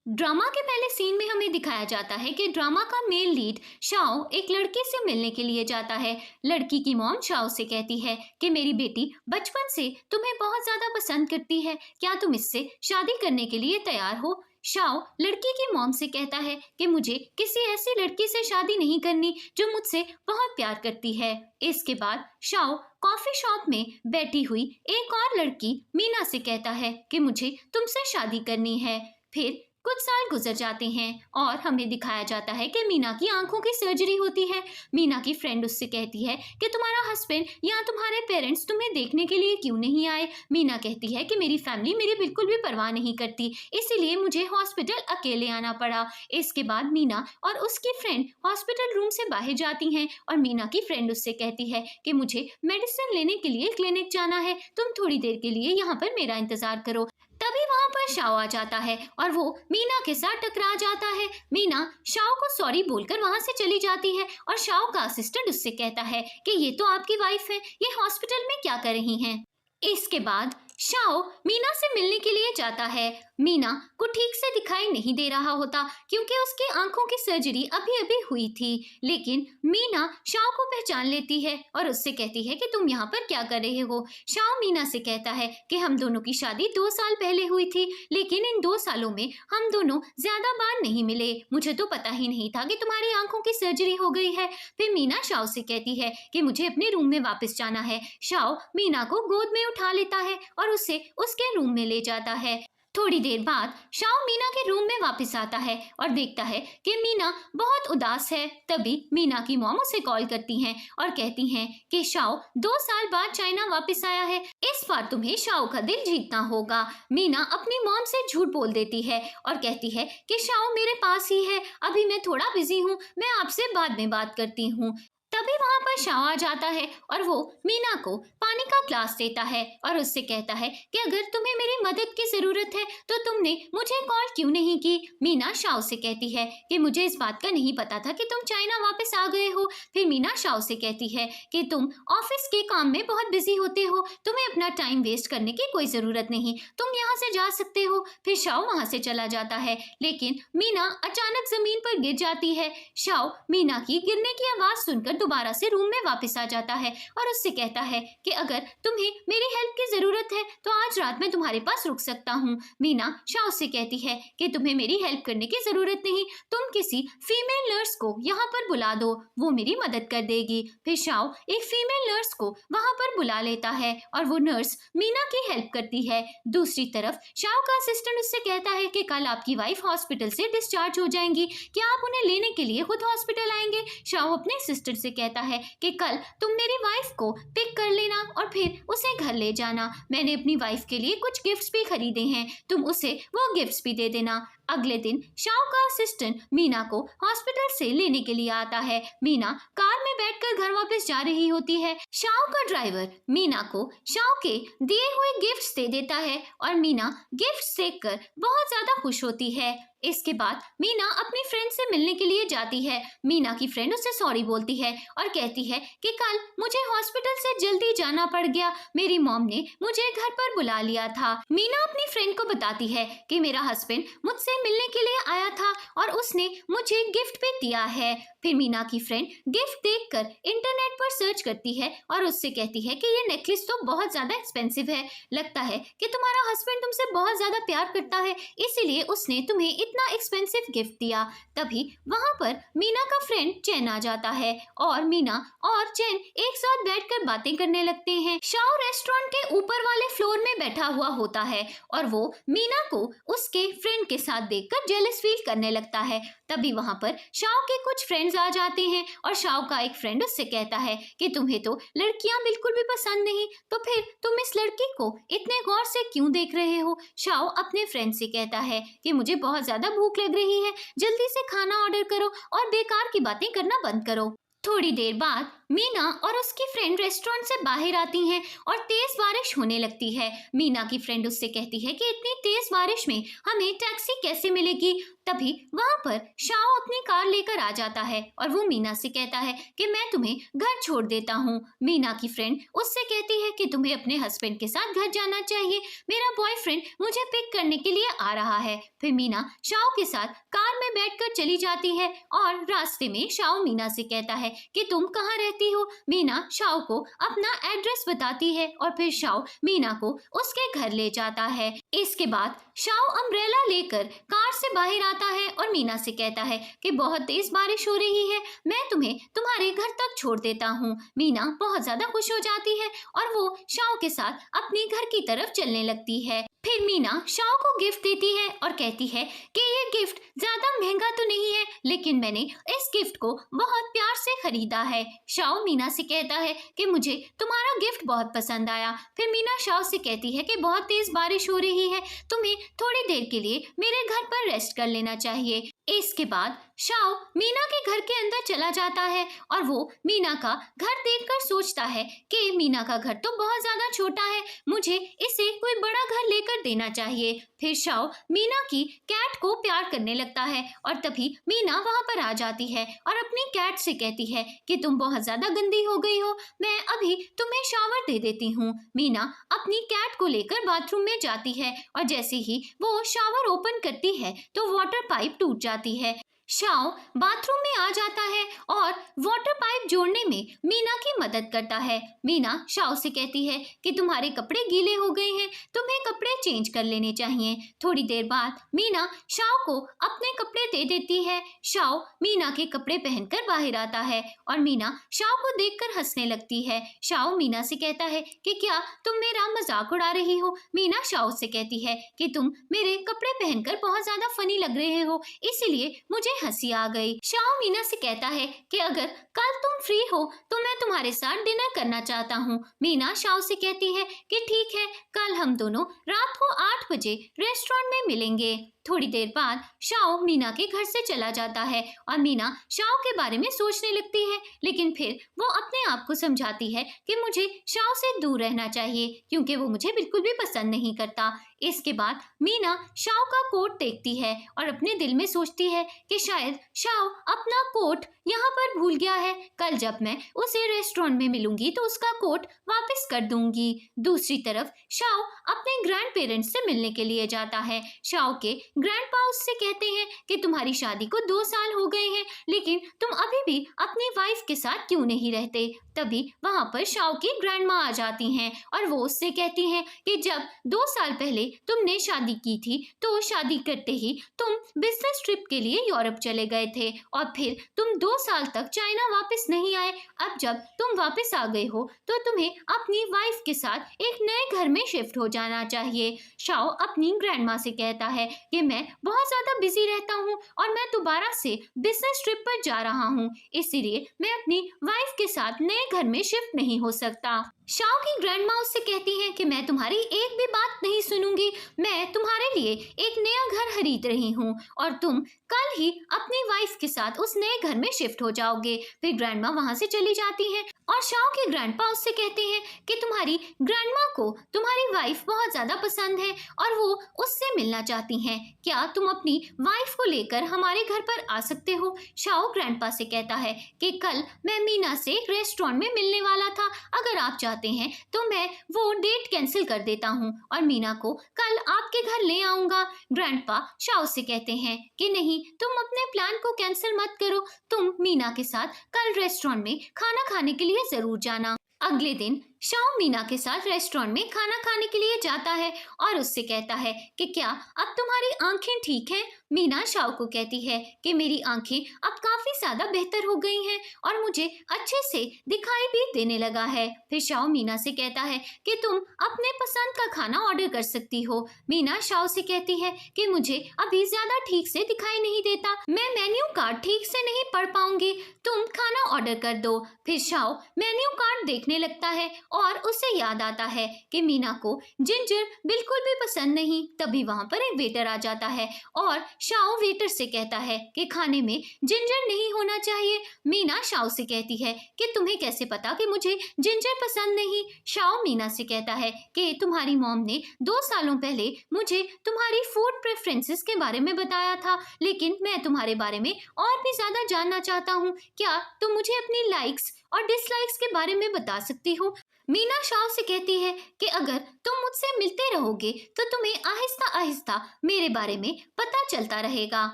Drama के पहले scene में हमें दिखाया जाता है कि ड्रामा का मेन लीड शाओ एक लड़की से मिलने के लिए जाता है। लड़की की मॉम शाओ से कहती है कि मेरी बेटी बचपन से तुम्हें बहुत ज्यादा पसंद करती है, क्या तुम इससे शादी करने के लिए तैयार हो? शाओ लड़की की मॉम से कहता है कि मुझे किसी ऐसी लड़की से शादी नहीं करनी जो मुझसे बहुत प्यार करती है। इसके बाद शाओ कॉफी शॉप में बैठी हुई एक और लड़की मीना से कहता है कि मुझे तुमसे शादी करनी है। फिर कुछ साल गुजर जाते हैं और हमें दिखाया जाता है कि मीना की आंखों की सर्जरी होती है। मीना की फ्रेंड उससे कहती है कि तुम्हारा हस्बैंड या तुम्हारे पेरेंट्स तुम्हें देखने के लिए क्यों नहीं आए? मीना कहती है कि मेरी फैमिली मेरी बिल्कुल भी परवाह नहीं करती, इसीलिए मुझे हॉस्पिटल अकेले आना पड़ा। इसके बाद मीना और उसकी फ्रेंड हॉस्पिटल रूम से बाहर जाती हैं और मीना की फ्रेंड उससे कहती है कि मुझे मेडिसिन लेने के लिए क्लिनिक जाना है, तुम थोड़ी देर के लिए यहाँ पर मेरा इंतजार करो। तभी वहां पर शाओ आ जाता है और वो मीना के साथ टकरा जाता है। मीना शाओ को सॉरी बोलकर वहां से चली जाती है और शाओ का असिस्टेंट उससे कहता है कि ये तो आपकी वाइफ है, ये हॉस्पिटल में क्या कर रही हैं? इसके बाद शाओ मीना से मिलने के लिए जाता है। मीना को ठीक से दिखाई नहीं दे रहा होता क्योंकि उसकी आंखों की सर्जरी अभी अभी हुई थी, लेकिन मीना शाओ को पहचान लेती है और उससे कहती है कि तुम यहाँ पर क्या कर रहे हो? शाओ मीना से कहता है कि हम दोनों की शादी 2 साल पहले हुई थी, लेकिन इन 2 सालों में हम दोनों ज्यादा बार नहीं मिले, मुझे तो पता ही नहीं था कि तुम्हारी आंखों की सर्जरी हो गई है। फिर मीना शाओ से कहती है कि मुझे अपने रूम में वापस जाना है। शाओ मीना को गोद में उठा लेता है और उसे उसके रूम में ले जाता है। थोड़ी देर बाद शाओ मीना के रूम में वापस आता है और देखता है कि मीना बहुत उदास है। तभी मीना की मॉम उसे कॉल करती हैं और कहती हैं कि शाओ 2 साल बाद चाइना वापस आया है, इस बार तुम्हें शाओ का दिल जीतना होगा। मीना अपनी मॉम से झूठ बोल देती है और कहती है कि शाओ मेरे पास ही है, अभी मैं थोड़ा बिजी हूँ, मैं आपसे बाद में बात करती हूँ। तभी वहां पर शाओ आ जाता है और वो मीना को पानी का ग्लास देता है और उससे कहता है कि अगर तुम्हें मेरी मदद की जरूरत है तो तुमने मुझे कॉल क्यों नहीं की? मीना शाओ से कहती है कि मुझे इस बात का नहीं पता था कि तुम चाइना वापस आ गए हो। फिर मीना शाओ से कहती है कि तुम ऑफिस के काम में बहुत बिजी होते हो, तुम्हें अपना टाइम वेस्ट करने की कोई जरूरत नहीं, तुम यहाँ से जा सकते हो। फिर शाओ वहां से चला जाता है, लेकिन मीना अचानक जमीन पर गिर जाती है। शाओ मीना की गिरने की आवाज सुनकर दोबारा से रूम में वापस आ जाता है और उससे कहता है कि अगर तुम्हें मेरी हेल्प की जरूरत है तो आज रात मैं तुम्हारे पास रुक सकता हूँ। मीना शाओ से कहती है कि तुम्हें मेरी हेल्प करने की जरूरत नहीं, तुम किसी फीमेल नर्स को यहाँ पर बुला दो, वो मेरी मदद कर देगी। फिर शाओ एक फीमेल नर्स को वहां पर बुला लेता है और वो नर्स मीना की हेल्प करती है। दूसरी तरफ शाओ का असिस्टेंट उससे कहता है कि कल आपकी वाइफ हॉस्पिटल से डिस्चार्ज हो जाएंगी, क्या आप उन्हें लेने के लिए खुद हॉस्पिटल आएंगे? शाओ अपने सिस्टर से कहता है कि कल तुम मेरी वाइफ को पिक कर लेना और फिर उसे घर ले जाना, मैंने अपनी वाइफ के लिए कुछ गिफ्ट्स भी खरीदे हैं, तुम उसे वो गिफ्ट्स भी दे देना। अगले दिन शाओ का असिस्टेंट मीना को हॉस्पिटल से लेने के लिए आता है। मीना कार में बैठकर घर वापस जा रही होती है। शाओ का ड्राइवर मीना को शाओ के दिए हुए गिफ्ट्स दे देता है और मीना गिफ्ट्स देखकर बहुत ज्यादा खुश होती है। इसके बाद मीना अपनी फ्रेंड से मिलने के लिए जाती है। मीना की फ्रेंड उससे सॉरी बोलती है और कहती है कि कल मुझे हॉस्पिटल से जल्दी जाना पड़ गया, मेरी मॉम ने मुझे घर पर बुला लिया था। मीना अपनी फ्रेंड को बताती है कि मेरा हस्बैंड मुझसे मिलने के लिए आया था और उसने मुझे गिफ्ट भी दिया है। फिर मीना की फ्रेंड गिफ्ट देखकर इंटरनेट पर सर्च करती है और उससे कहती है कि ये नेकलेस तो बहुत ज्यादा एक्सपेंसिव है, लगता है कि तुम्हारा हस्बैंड तुमसे बहुत ज्यादा प्यार करता है, इसीलिए उसने तुम्हें इतना एक्सपेंसिव गिफ्ट दिया। तभी वहां पर मीना का फ्रेंड चैन आ जाता है और मीना और चैन एक साथ बैठकर बातें करने लगते हैं। शाओ रेस्टोरेंट के ऊपर वाले फ्लोर में बैठा हुआ होता है और वो मीना को उसके फ्रेंड के साथ देखकर जेलस फील करने लगता है। तभी वहां पर शाओ के कुछ फ्रेंड्स आ जाते हैं और शाओ का एक फ्रेंड उससे कहता है कि तुम्हें तो लड़कियां बिल्कुल भी पसंद नहीं, तो फिर तुम इस लड़की को इतने गौर से क्यों देख रहे हो? शाओ अपने फ्रेंड से कहता है कि मुझे बहुत ज्यादा भूख लग रही है, जल्दी से खाना ऑर्डर करो और बेकार की बातें करना बंद करो। थोड़ी देर बाद मीना और उसकी फ्रेंड रेस्टोरेंट से बाहर आती हैं और तेज बारिश होने लगती है। मीना की फ्रेंड उससे कहती है कि इतनी तेज बारिश में हमें टैक्सी कैसे मिलेगी। तभी वहां पर शाओ अपनी कार लेकर आ जाता है और वो मीना से कहता है कि मैं तुम्हें घर छोड़ देता हूँ। मीना की फ्रेंड उससे कहती है कि तुम्हें अपने हस्बैंड के साथ घर जाना चाहिए, मेरा बॉयफ्रेंड मुझे पिक करने के लिए आ रहा है। फिर मीना शाओ के साथ कार में बैठकर चली जाती है और रास्ते में शाओ मीना से कहता है कि तुम कहाँ रहती हो। मीना शाओ को अपना एड्रेस बताती है और फिर शाओ मीना को उसके घर ले जाता है। इसके बाद शाओ अम्ब्रेला लेकर कार से बाहर आता है और मीना से कहता है कि बहुत तेज बारिश हो रही है, मैं तुम्हें तुम्हारे घर तक छोड़ देता हूँ। मीना बहुत ज्यादा खुश हो जाती है और वो शाओ के साथ अपने घर की तरफ चलने लगती है। फिर मीना शाओ को गिफ्ट देती है और कहती है कि ये गिफ्ट ज्यादा महंगा तो नहीं है, लेकिन मैंने इस गिफ्ट को बहुत प्यार से खरीदा है। शाओ मीना से कहता है कि मुझे तुम्हारा गिफ्ट बहुत पसंद आया। फिर मीना शाओ से कहती है कि बहुत तेज बारिश हो रही है, तुम्हें थोड़ी देर के लिए मेरे घर पर रेस्ट कर लेना चाहिए। इसके बाद शाओ मीना के घर के अंदर चला जाता है और वो मीना का घर देखकर सोचता है कि मीना का घर तो बहुत ज्यादा छोटा है, मुझे इसे कोई बड़ा घर लेकर देना चाहिए। फिर शाओ मीना की कैट को प्यार करने लगता है और तभी मीना वहां पर आ जाती है और अपनी कैट से कहती है कि तुम बहुत ज्यादा गंदी हो गई हो, मैं अभी तुम्हें शावर दे देती हूँ। मीना अपनी कैट को लेकर बाथरूम में जाती है और जैसे ही वो शावर ओपन करती है तो वाटर पाइप टूट जाती है। शाओ बाथरूम में आ जाता है और वाटर पाइप जोड़ने में मीना की मदद करता है। मीना शाओ से कहती है कि तुम्हारे कपड़े गीले हो गए हैं, तुम्हें कपड़े चेंज कर लेने चाहिए। थोड़ी देर बाद मीना शाओ को अपने कपड़े दे देती है। शाओ मीना के कपड़े पहनकर बाहर आता है और मीना शाओ को देखकर हंसने लगती है। शाओ मीना से कहता है कि क्या तुम मेरा मजाक उड़ा रही हो। मीना शाओ से कहती है कि तुम मेरे कपड़े पहनकर बहुत ज्यादा फनी लग रहे हो, इसीलिए मुझे हंसी आ गई। शाओ मीना से कहता है कि अगर कल तुम फ्री हो तो मैं तुम्हारे साथ डिनर करना चाहता हूँ। मीना शाओ से कहती है कि ठीक है, कल हम दोनों रात को 8 बजे रेस्टोरेंट में मिलेंगे। थोड़ी देर बाद शाओ मीना के घर से चला जाता है और मीना शाओ के बारे में सोचने लगती है, लेकिन फिर वो अपने आप को समझाती है कि मुझे शाओ से दूर रहना चाहिए क्योंकि वो मुझे बिल्कुल भी पसंद नहीं करता। इसके बाद मीना शाओ का कोट देखती है और अपने दिल में सोचती है कि शायद शाओ अपना कोट यहाँ पर भूल गया है, कल जब मैं उसे रेस्टोरेंट में मिलूंगी तो उसका कोट वापस कर दूंगी। दूसरी तरफ शाओ अपने ग्रैंड पेरेंट्स से मिलने के लिए जाता है। शाओ के ग्रैंडपा उससे कहते हैं कि तुम्हारी शादी को 2 साल हो गए हैं, लेकिन तुम अभी भी अपनी वाइफ के साथ क्यों नहीं रहते। तभी वहां पर शाओ की ग्रैंडमा आ जाती हैं और वो उससे कहती हैं कि जब 2 साल पहले तुमने शादी की थी तो शादी करते ही तुम बिजनेस ट्रिप के लिए यूरोप चले गए थे और फिर तुम 2 साल तक चाइना वापस नहीं आए। अब जब तुम वापस आ गए हो तो तुम्हें अपनी वाइफ के साथ एक नए घर में शिफ्ट हो जाना चाहिए। शाओ अपनी ग्रैंडमा से कहता है कि मैं बहुत ज्यादा बिजी रहता हूँ और मैं दोबारा से बिजनेस ट्रिप पर जा रहा हूँ, इसीलिए मैं अपनी वाइफ के साथ नए घर में शिफ्ट नहीं हो सकता। शाओ की ग्रैंडमा उससे कहती है कि मैं तुम्हारी एक भी बात नहीं सुनूंगी, मैं तुम्हारे लिए एक नया घर खरीद रही हूँ और तुम कल ही अपनी वाइफ के साथ उस नए घर में शिफ्ट हो जाओगे। फिर ग्रैंडमा वहां से चली जाती हैं और शाओ के ग्रैंडपा उससे कहते हैं कि तुम्हारी ग्रैंडमा को तुम्हारी वाइफ बहुत ज्यादा पसंद है और वो उससे मिलना चाहती हैं, क्या तुम अपनी वाइफ को लेकर हमारे घर पर आ सकते हो। शाओ ग्रैंडपा से कहता है कि कल मैं मीना से रेस्टोरेंट में मिलने वाला था, अगर आप चाहते हैं तो मैं वो डेट कैंसिल कर देता हूँ और मीना को कल आपके घर ले आऊंगा। ग्रैंडपा शाओ से कहते हैं कि नहीं, तुम अपने प्लान को कैंसिल मत करो, तुम मीना के साथ कल रेस्टोरेंट में खाना खाने के लिए जरूर जाना। अगले दिन शाओ मीना के साथ रेस्टोरेंट में खाना खाने के लिए जाता है और उससे कहता है कि क्या अब तुम्हारी आंखें ठीक हैं। मीना शाओ को कहती है कि मेरी आंखें अब काफी ज्यादा बेहतर हो गई हैं और मुझे अच्छे से दिखाई भी देने लगा है। फिर शाओ मीना से कहता है कि तुम अपने पसंद का खाना ऑर्डर कर सकती हो। मीना शाओ से कहती है कि मुझे अभी ज्यादा ठीक से दिखाई नहीं देता, मैं मेन्यू कार्ड ठीक से नहीं पढ़ पाऊंगी, तुम खाना ऑर्डर कर दो। फिर शाओ मेन्यू कार्ड देखने लगता है और उसे याद आता है कि मीना को जिंजर बिल्कुल भी पसंद नहीं। तभी वहां पर एक वेटर आ जाता है और शाओ वेटर से कहता है कि खाने में जिंजर नहीं होना चाहिए। मीना शाओ से कहती है कि तुम्हें कैसे पता कि मुझे जिंजर पसंद नहीं। शाओ मीना से कहता है कि तुम्हारी मॉम ने 2 सालों पहले मुझे तुम्हारी फूड प्रेफरेंसेस के बारे में बताया था, लेकिन मैं तुम्हारे बारे में और भी ज्यादा जानना चाहता हूँ। क्या तुम मुझे अपनी लाइक्स और डिसलाइक्स के बारे में बता सकती हो? मीना शाओ से कहती है कि अगर तुम मुझसे मिलते रहोगे तो तुम्हें आहिस्ता आहिस्ता मेरे बारे में पता चलता रहेगा।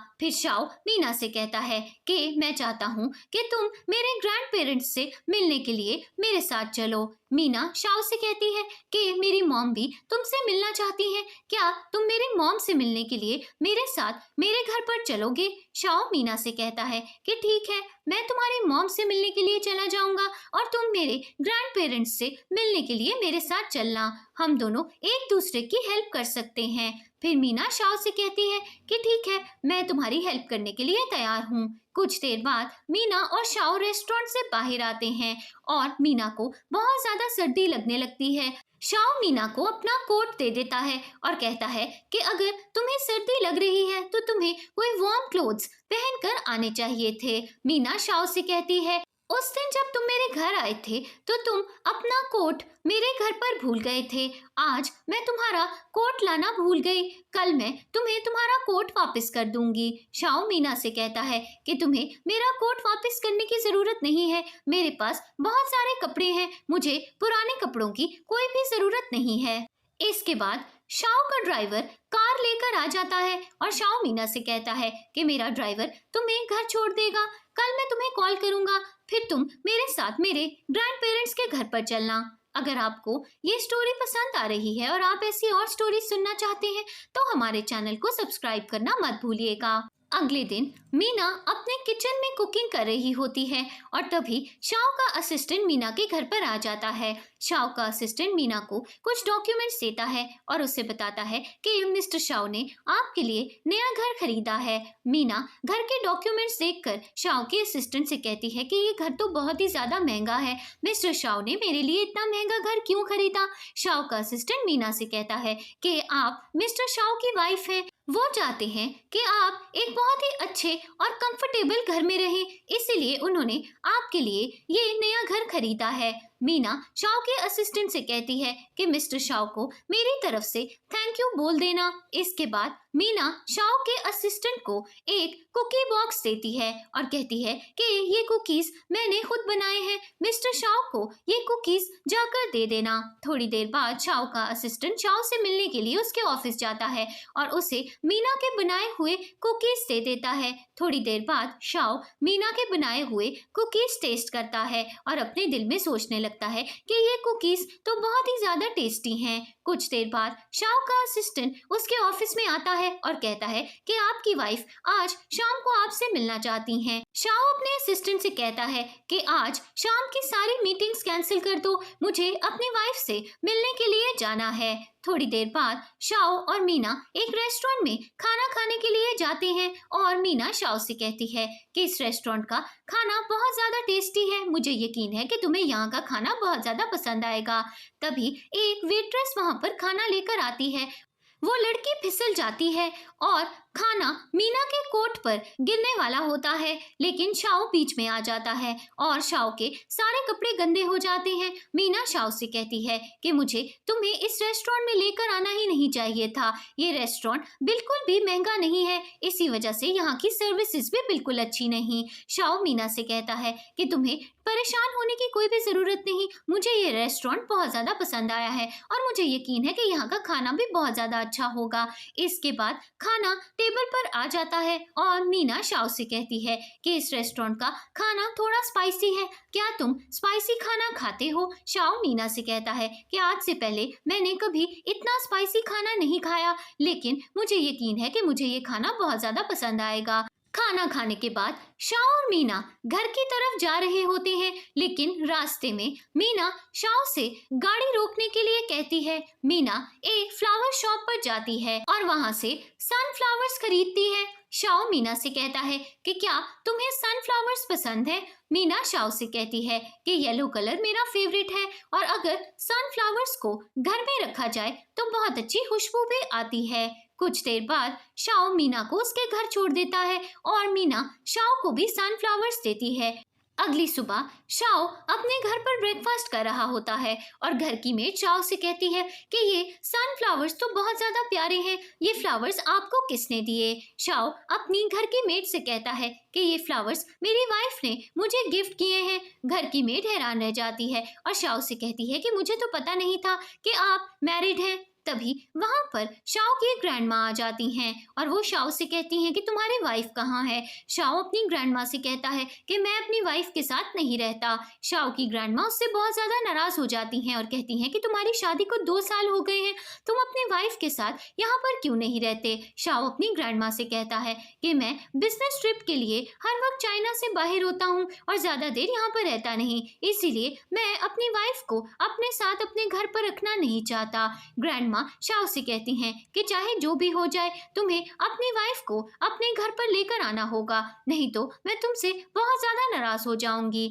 फिर शाओ मीना से कहता है कि मैं चाहता हूँ कि तुम मेरे ग्रैंड पेरेंट्स से मिलने के लिए मेरे साथ चलो। मीना शाओ से कहती है कि मेरी मॉम भी तुमसे मिलना चाहती है, क्या तुम मेरी मॉम से मिलने के लिए मेरे साथ मेरे घर पर चलोगे? शाओ मीना से कहता है कि ठीक है, मैं तुम्हारी मॉम से मिलने के लिए चला जाऊंगा और तुम मेरे ग्रैंड पेरेंट्स से मिलने के लिए मेरे साथ चलना। हम दोनों एक दूसरे की हेल्प कर सकते हैं। फिर मीना शाओ से कहती है कि ठीक है, मैं तुम्हारी हेल्प करने के लिए तैयार हूँ। कुछ देर बाद मीना और शाओ रेस्टोरेंट से बाहर आते हैं और मीना को बहुत ज्यादा सर्दी लगने लगती है। शाओ मीना को अपना कोट दे देता है और कहता है कि अगर तुम्हें सर्दी लग रही है तो तुम्हें कोई वार्म क्लोथ्स पहनकर आने चाहिए थे। मीना शाओ से कहती है उस दिन जब तुम मेरे घर आए थे तो तुम अपना कोट मेरे घर पर भूल गए थे। आज मैं तुम्हारा कोट लाना भूल गई। कल मैं तुम्हें तुम्हारा कोट वापस कर दूंगी। शाओ मीना से कहता है कि तुम्हें मेरा कोट वापस करने की जरूरत नहीं है, मेरे पास बहुत सारे कपड़े हैं, मुझे पुराने कपड़ों की कोई भी जरूरत नहीं है। इसके बाद शाओ का ड्राइवर कार लेकर आ जाता है और शाओ मीना से कहता है कि मेरा ड्राइवर तुम्हें घर छोड़ देगा, कल मैं तुम्हें कॉल करूंगा, फिर तुम मेरे साथ मेरे ग्रैंड पेरेंट्स के घर पर चलना। अगर आपको ये स्टोरी पसंद आ रही है और आप ऐसी और स्टोरी सुनना चाहते हैं तो हमारे चैनल को सब्सक्राइब करना मत भूलिएगा। अगले दिन मीना अपने किचन में कुकिंग कर रही होती है और तभी शाओ का असिस्टेंट मीना के घर पर आ जाता है। शाओ का असिस्टेंट मीना को कुछ डॉक्यूमेंट्स देता है और उसे बताता है कि मिस्टर शाओ ने आपके लिए नया घर खरीदा है। मीना घर के डॉक्यूमेंट्स देखकर शाओ के असिस्टेंट से कहती है कि ये घर तो बहुत ही ज्यादा महंगा है, मिस्टर शाओ ने मेरे लिए इतना महंगा घर क्यों खरीदा? शाओ का असिस्टेंट मीना से कहता है कि आप मिस्टर शाओ की वाइफ हैं, वो चाहते हैं कि आप एक बहुत ही अच्छे और कंफर्टेबल घर में रहें, इसीलिए उन्होंने आपके लिए ये नया घर खरीदा है। मीना शाओ के असिस्टेंट से कहती है कि मिस्टर शाओ को मेरी तरफ से थैंक यू बोल देना। इसके बाद मीना शाओ के असिस्टेंट को एक कुकी बॉक्स देती है और कहती है कि ये कुकीज मैंने खुद बनाए हैं, मिस्टर शाओ को ये कुकीज जाकर दे देना। थोड़ी देर बाद शाओ का असिस्टेंट शाओ से मिलने के लिए उसके ऑफिस जाता है और उसे मीना के बनाए हुए कुकीज दे देता है। थोड़ी देर बाद शाओ मीना के बनाए हुए कुकीज टेस्ट करता है और अपने दिल में सोचने लगता है कि ये कुकीज तो बहुत ही ज्यादा टेस्टी हैं। कुछ देर बाद शाओ का असिस्टेंट उसके ऑफिस में आता है और कहता है कि आपकी वाइफ आज शाम को आपसे मिलना चाहती हैं। शाओ अपने असिस्टेंट से कहता है कि आज शाम की सारी मीटिंग्स कैंसिल कर दो, मुझे अपनी वाइफ से मिलने के लिए जाना है। थोड़ी देर बाद शाओ और मीना एक रेस्टोरेंट में खाना खाने के लिए जाते हैं और मीना शाओ से कहती है कि इस रेस्टोरेंट का खाना बहुत ज्यादा टेस्टी है, मुझे यकीन है कि तुम्हें यहाँ का खाना बहुत ज्यादा पसंद आएगा। तभी एक वेट्रेस वहां पर खाना लेकर आती है, वो लड़की फिसल जाती है और खाना मीना के कोट पर गिरने वाला होता है, लेकिन शाओ बीच में आ जाता है और शाओ के सारे कपड़े गंदे हो जाते हैं। मीना शाओ से कहती है कि मुझे तुम्हें इस रेस्टोरेंट में लेकर आना ही नहीं चाहिए था, ये रेस्टोरेंट बिल्कुल भी महंगा नहीं है, इसी वजह से यहाँ की सर्विसेज भी बिल्कुल अच्छी नहीं। शाओ मीना से कहता है कि तुम्हें परेशान होने की कोई भी जरूरत नहीं, मुझे ये रेस्टोरेंट बहुत ज्यादा पसंद आया है और मुझे यकीन है कि यहाँ का खाना भी बहुत ज्यादा अच्छा होगा। इसके बाद खाना टेबल पर आ जाता है और मीना शाओ से कहती है कि इस रेस्टोरेंट का खाना थोड़ा स्पाइसी है, क्या तुम स्पाइसी खाना खाते हो? शाओ मीना से कहता है कि आज से पहले मैंने कभी इतना स्पाइसी खाना नहीं खाया, लेकिन मुझे यकीन है कि मुझे ये खाना बहुत ज्यादा पसंद आएगा। खाना खाने के बाद शाओ और मीना घर की तरफ जा रहे होते हैं, लेकिन रास्ते में मीना शाओ से गाड़ी रोकने के लिए कहती है। मीना एक फ्लावर शॉप पर जाती है और वहां से सनफ्लावर्स खरीदती है। शाओ मीना से कहता है कि क्या तुम्हें सनफ्लावर्स पसंद है। मीना शाओ से कहती है कि येलो कलर मेरा फेवरेट है और अगर सनफ्लावर्स को घर में रखा जाए तो बहुत अच्छी खुशबू भी आती है। कुछ देर बाद शाओ मीना को उसके घर छोड़ देता है और मीना शाओ को भी सनफ्लावर्स देती है। अगली सुबह शाओ अपने घर पर ब्रेकफास्ट कर रहा होता है और घर की मेड शाओ से कहती है कि ये सनफ्लावर्स तो बहुत ज्यादा प्यारे हैं, ये फ्लावर्स आपको किसने दिए। शाओ अपनी घर की मेड से कहता है कि ये फ्लावर्स मेरी वाइफ ने मुझे गिफ्ट किए हैं। घर की मेड हैरान रह जाती है और शाओ से कहती है कि मुझे तो पता नहीं था कि आप मैरिड हैं। तभी वहां पर शाओ की ग्रैंडमा आ जाती हैं और वो शाओ से कहती हैं कि तुम्हारी वाइफ कहाँ है। शाओ अपनी ग्रैंडमा से कहता है कि मैं अपनी वाइफ के साथ नहीं रहता। शाओ की ग्रैंडमा उससे बहुत ज्यादा नाराज हो जाती हैं और कहती हैं कि तुम्हारी शादी को 2 साल हो गए हैं, तुम अपनी वाइफ के साथ यहाँ पर क्यों नहीं रहते। शाओ अपनी ग्रैंडमा से कहता है कि मैं बिजनेस ट्रिप के लिए हर वक्त चाइना से बाहर होता हूँ और ज्यादा देर यहाँ पर रहता नहीं, इसीलिए मैं अपनी वाइफ को अपने साथ अपने घर पर रखना नहीं चाहता। ग्रैंडमा शाओ से कहती हैं कि चाहे जो भी हो जाए तुम्हें अपनी वाइफ को अपने घर पर लेकर आना होगा, नहीं तो मैं तुमसे बहुत ज्यादा नाराज हो जाऊंगी।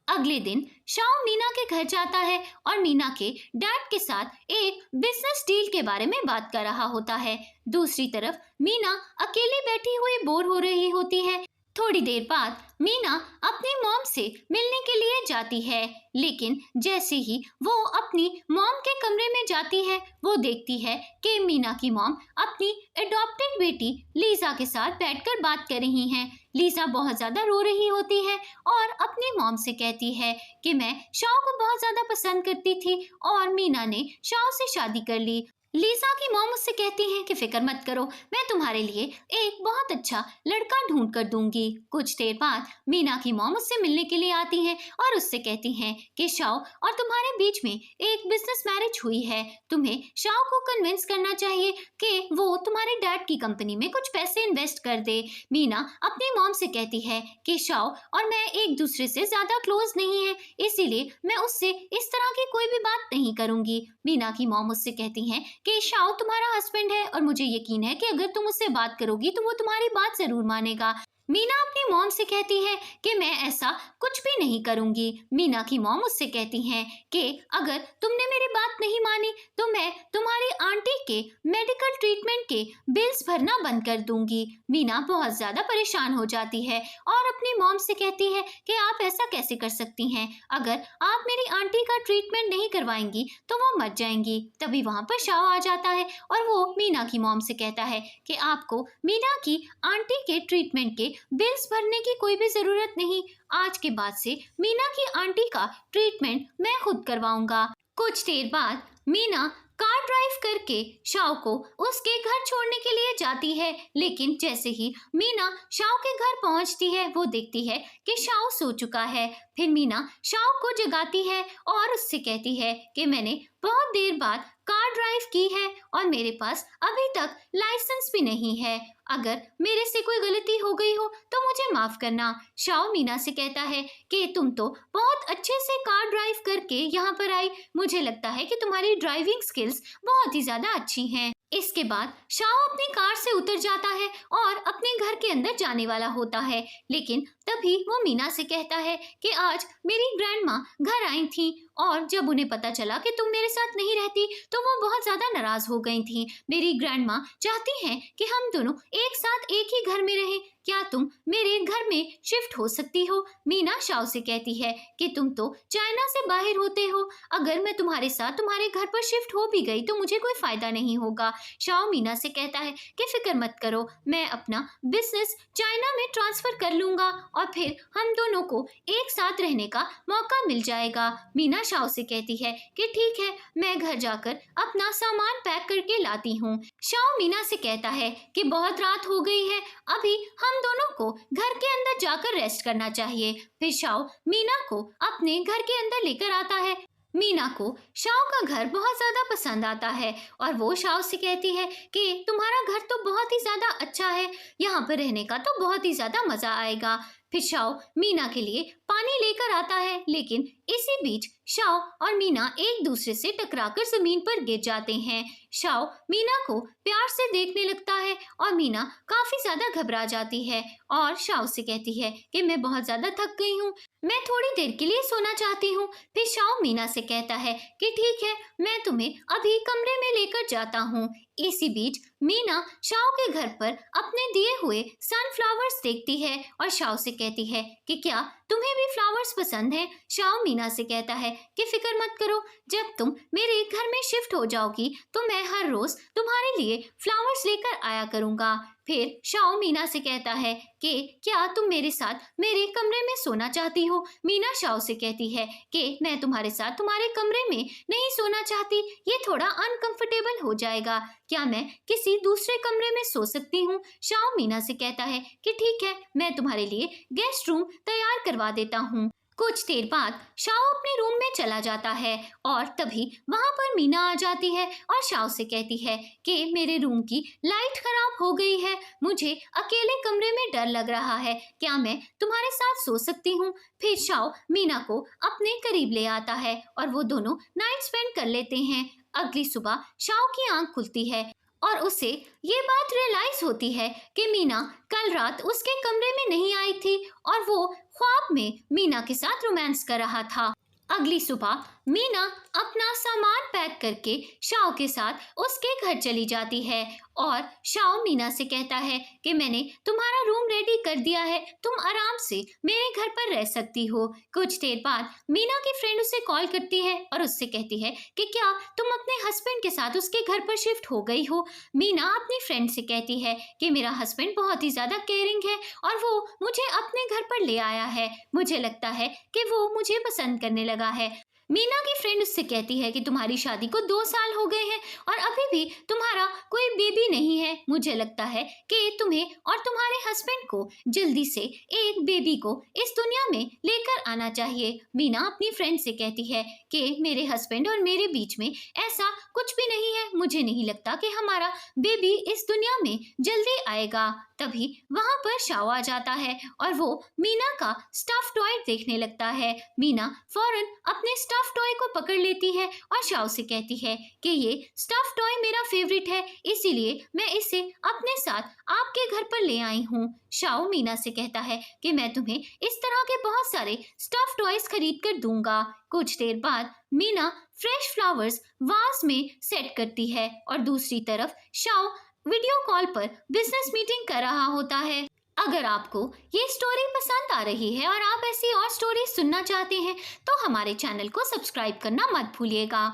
अगले दिन शाओ मीना के घर जाता है और मीना के डैड के साथ एक बिजनेस डील के बारे में बात कर रहा होता है। दूसरी तरफ मीना अकेली बैठी हुई बोर हो रही होती है। थोड़ी देर बाद मीना अपनी मॉम से मिलने के लिए जाती है, लेकिन जैसे ही वो अपनी मॉम के कमरे में जाती है वो देखती है कि मीना की मॉम अपनी एडॉप्टेड बेटी लीजा के साथ बैठकर बात कर रही हैं। लीजा बहुत ज्यादा रो रही होती है और अपनी मॉम से कहती है कि मैं शाओ को बहुत ज्यादा पसंद करती थी और मीना ने शाओ से शादी कर ली। लीजा की मॉम उससे कहती हैं कि फिक्र मत करो, मैं तुम्हारे लिए एक बहुत अच्छा लड़का ढूंढ कर दूंगी। कुछ देर बाद मीना की मॉम उससे मिलने के लिए आती हैं और उससे कहती हैं कि शाओ और तुम्हारे बीच में एक बिजनेस मैरिज हुई है, तुम्हें शाओ को कन्विंस करना चाहिए कि वो तुम्हारे डैड की कंपनी में कुछ पैसे इन्वेस्ट कर दे। मीना अपनी मॉम से कहती है कि शाओ और मैं एक दूसरे से ज्यादा क्लोज नहीं है, इसीलिए मैं उससे इस तरह की कोई भी बात नहीं करूंगी। मीना की मॉम उससे कहती हैं कि शाओ तुम्हारा हस्बैंड है और मुझे यकीन है कि अगर तुम उससे बात करोगी तो वो तुम्हारी बात जरूर मानेगा। मीना अपनी मॉम से कहती है कि मैं ऐसा कुछ भी नहीं करूंगी। मीना की मॉम उससे कहती हैं कि अगर तुमने मेरी बात नहीं मानी तो मैं तुम्हारी आंटी के मेडिकल ट्रीटमेंट के बिल्स भरना बंद कर दूंगी। मीना बहुत ज्यादा परेशान हो जाती है और अपनी मॉम से कहती है कि आप ऐसा कैसे कर सकती हैं, अगर आप मेरी आंटी का ट्रीटमेंट नहीं करवाएंगी तो वो मर जाएंगी। तभी वहां पर शाओ आ जाता है और वो मीना की मॉम से कहता है कि आपको मीना की आंटी के ट्रीटमेंट के बिल्स भरने की कोई भी जरूरत नहीं, आज के बाद से मीना की आंटी का ट्रीटमेंट मैं खुद करवाऊंगा। कुछ देर बाद मीना कार ड्राइव करके शाओ को उसके घर छोड़ने के लिए जाती है, लेकिन जैसे ही मीना शाओ के घर पहुंचती है वो देखती है कि शाओ सो चुका है। फिर मीना शाओ को जगाती है और उससे कहती है कि मैंने बहुत देर बाद कार ड्राइव की है और मेरे पास अभी तक लाइसेंस भी नहीं है, अगर मेरे से कोई गलती हो गई हो तो मुझे माफ करना। शाओ मीना से कहता है कि तुम तो बहुत अच्छे से कार ड्राइव करके यहाँ पर आई, मुझे लगता है कि तुम्हारी ड्राइविंग स्किल्स बहुत ही ज्यादा अच्छी हैं। इसके बाद शाओ अपनी कार से उतर जाता है और अपने घर के अंदर जाने वाला होता है, लेकिन तभी वो मीना से कहता है कि आज मेरी ग्रैंडमा घर आई थी और जब उन्हें पता चला कि तुम मेरे साथ नहीं रहती तो वो बहुत ज्यादा नाराज हो गई थी। मेरी ग्रैंडमा चाहती हैं कि हम दोनों एक साथ एक ही घर में रहें, क्या तुम मेरे घर में शिफ्ट हो सकती हो। मीना शाओ से कहती है कि तुम तो चाइना से बाहर होते हो, अगर मैं तुम्हारे साथ तुम्हारे घर पर शिफ्ट हो भी गई तो मुझे कोई फायदा नहीं होगा। शाओ मीना से कहता है कि फिक्र मत करो, मैं अपना बिजनेस चाइना में ट्रांसफर कर लूंगा और फिर हम दोनों को एक साथ रहने का मौका मिल जाएगा। मीना शाओ से कहती है कि ठीक है, मैं घर जाकर अपना सामान पैक करके लाती हूँ। शाओ मीना से कहता है कि बहुत रात हो गई है, अभी हम दोनों को घर के अंदर जाकर रेस्ट करना चाहिए। फिर शाओ मीना को अपने घर के अंदर लेकर आता है। मीना को शाओ का घर बहुत ज्यादा पसंद आता है और वो शाओ से कहती है कि तुम्हारा घर तो बहुत ही ज्यादा अच्छा है, यहाँ पर रहने का तो बहुत ही ज्यादा मजा आएगा। फिर शाओ मीना के लिए पानी लेकर आता है, लेकिन इसी बीच शाओ और मीना एक दूसरे से टकराकर जमीन पर गिर जाते हैं। शाओ मीना को प्यार से देखने लगता है और मीना काफी ज्यादा घबरा जाती है और शाओ से कहती है कि मैं बहुत ज्यादा थक गई हूँ, मैं थोड़ी देर के लिए सोना चाहती हूँ। फिर शाओ मीना से कहता है कि ठीक है, मैं तुम्हें अभी कमरे में लेकर जाता हूँ। इसी बीच मीना शाओ के घर पर अपने दिए हुए सनफ्लावर्स देखती है और शाओ से कहती है कि क्या तुम्हें भी फ्लावर्स पसंद है। शाओ मीना से कहता है कि फिक्र मत करो, जब तुम मेरे घर में शिफ्ट हो जाओगी तो मैं हर रोज तुम्हारे लिए फ्लावर्स लेकर आया करूंगा। फिर शाओ मीना से कहता है कि क्या तुम मेरे साथ मेरे कमरे में सोना चाहती हो। मीना शाओ से कहती है कि मैं तुम्हारे साथ तुम्हारे कमरे में नहीं सोना चाहती, ये थोड़ा अनकंफर्टेबल हो जाएगा, क्या मैं किसी दूसरे कमरे में सो सकती हूँ। शाओ मीना से कहता है कि ठीक है, मैं तुम्हारे लिए गेस्ट रूम तैयार करवा देता हूँ। कुछ देर बाद शाओ अपने रूम में चला जाता है और तभी वहां पर मीना आ जाती है और शाओ से कहती है कि मेरे रूम की लाइट खराब हो गई है, मुझे अकेले कमरे में डर लग रहा है, क्या मैं तुम्हारे साथ सो सकती हूँ। फिर शाओ मीना को अपने करीब ले आता है और वो दोनों नाइट स्पेंड कर लेते हैं। अगली सुबह शाओ की आंख खुलती है और उसे ये बात रियलाइज होती है कि मीना कल रात उसके कमरे में नहीं आई थी और वो ख्वाब में मीना के साथ रोमांस कर रहा था। अगली सुबह मीना अपना सामान पैक करके शाओ के साथ उसके घर चली जाती है और शाओ मीना से कहता है कि मैंने तुम्हारा रूम रेडी कर दिया है, तुम आराम से मेरे घर पर रह सकती हो। कुछ देर बाद मीना की फ्रेंड उसे कॉल करती है और उससे कहती है कि क्या तुम अपने हस्बैंड के साथ उसके घर पर शिफ्ट हो गई हो। मीना अपनी फ्रेंड से कहती है कि मेरा हस्बैंड बहुत ही ज्यादा केयरिंग है और वो मुझे अपने घर पर ले आया है, मुझे लगता है कि वो मुझे पसंद करने लगा है। मीना की फ्रेंड उससे कहती है कि तुम्हारी शादी को 2 साल हो गए हैं और अभी भी तुम्हारा कोई बेबी नहीं है, मुझे लगता है कि तुम्हें और तुम्हारे हस्बैंड को जल्दी से एक बेबी को इस दुनिया में लेकर आना चाहिए। मीना अपनी फ्रेंड से कहती है कि मेरे हस्बैंड और मेरे बीच में ऐसा कुछ भी नहीं है, मुझे नहीं लगता कि हमारा बेबी इस दुनिया में जल्दी आएगा। तभी वहां पर शाओ आ जाता है और वो मीना का स्टफ टॉय देखने लगता है। मीना फौरन अपने स्टफ टॉय को पकड़ लेती है और शाओ से कहती है कि ये स्टफ टॉय मेरा फेवरेट है, इसीलिए मैं इसे अपने साथ आपके घर पर ले आई हूँ। शाओ मीना से कहता है कि मैं तुम्हें इस तरह के बहुत सारे स्टफ टॉयज खरीद कर दूंगा। कुछ देर बाद मीना फ्रेश फ्लावर्स वाज में सेट करती है और दूसरी तरफ शाओ वीडियो कॉल पर बिजनेस मीटिंग कर रहा होता है। अगर आपको ये स्टोरी पसंद आ रही है और आप ऐसी और स्टोरी सुनना चाहते हैं तो हमारे चैनल को सब्सक्राइब करना मत भूलिएगा।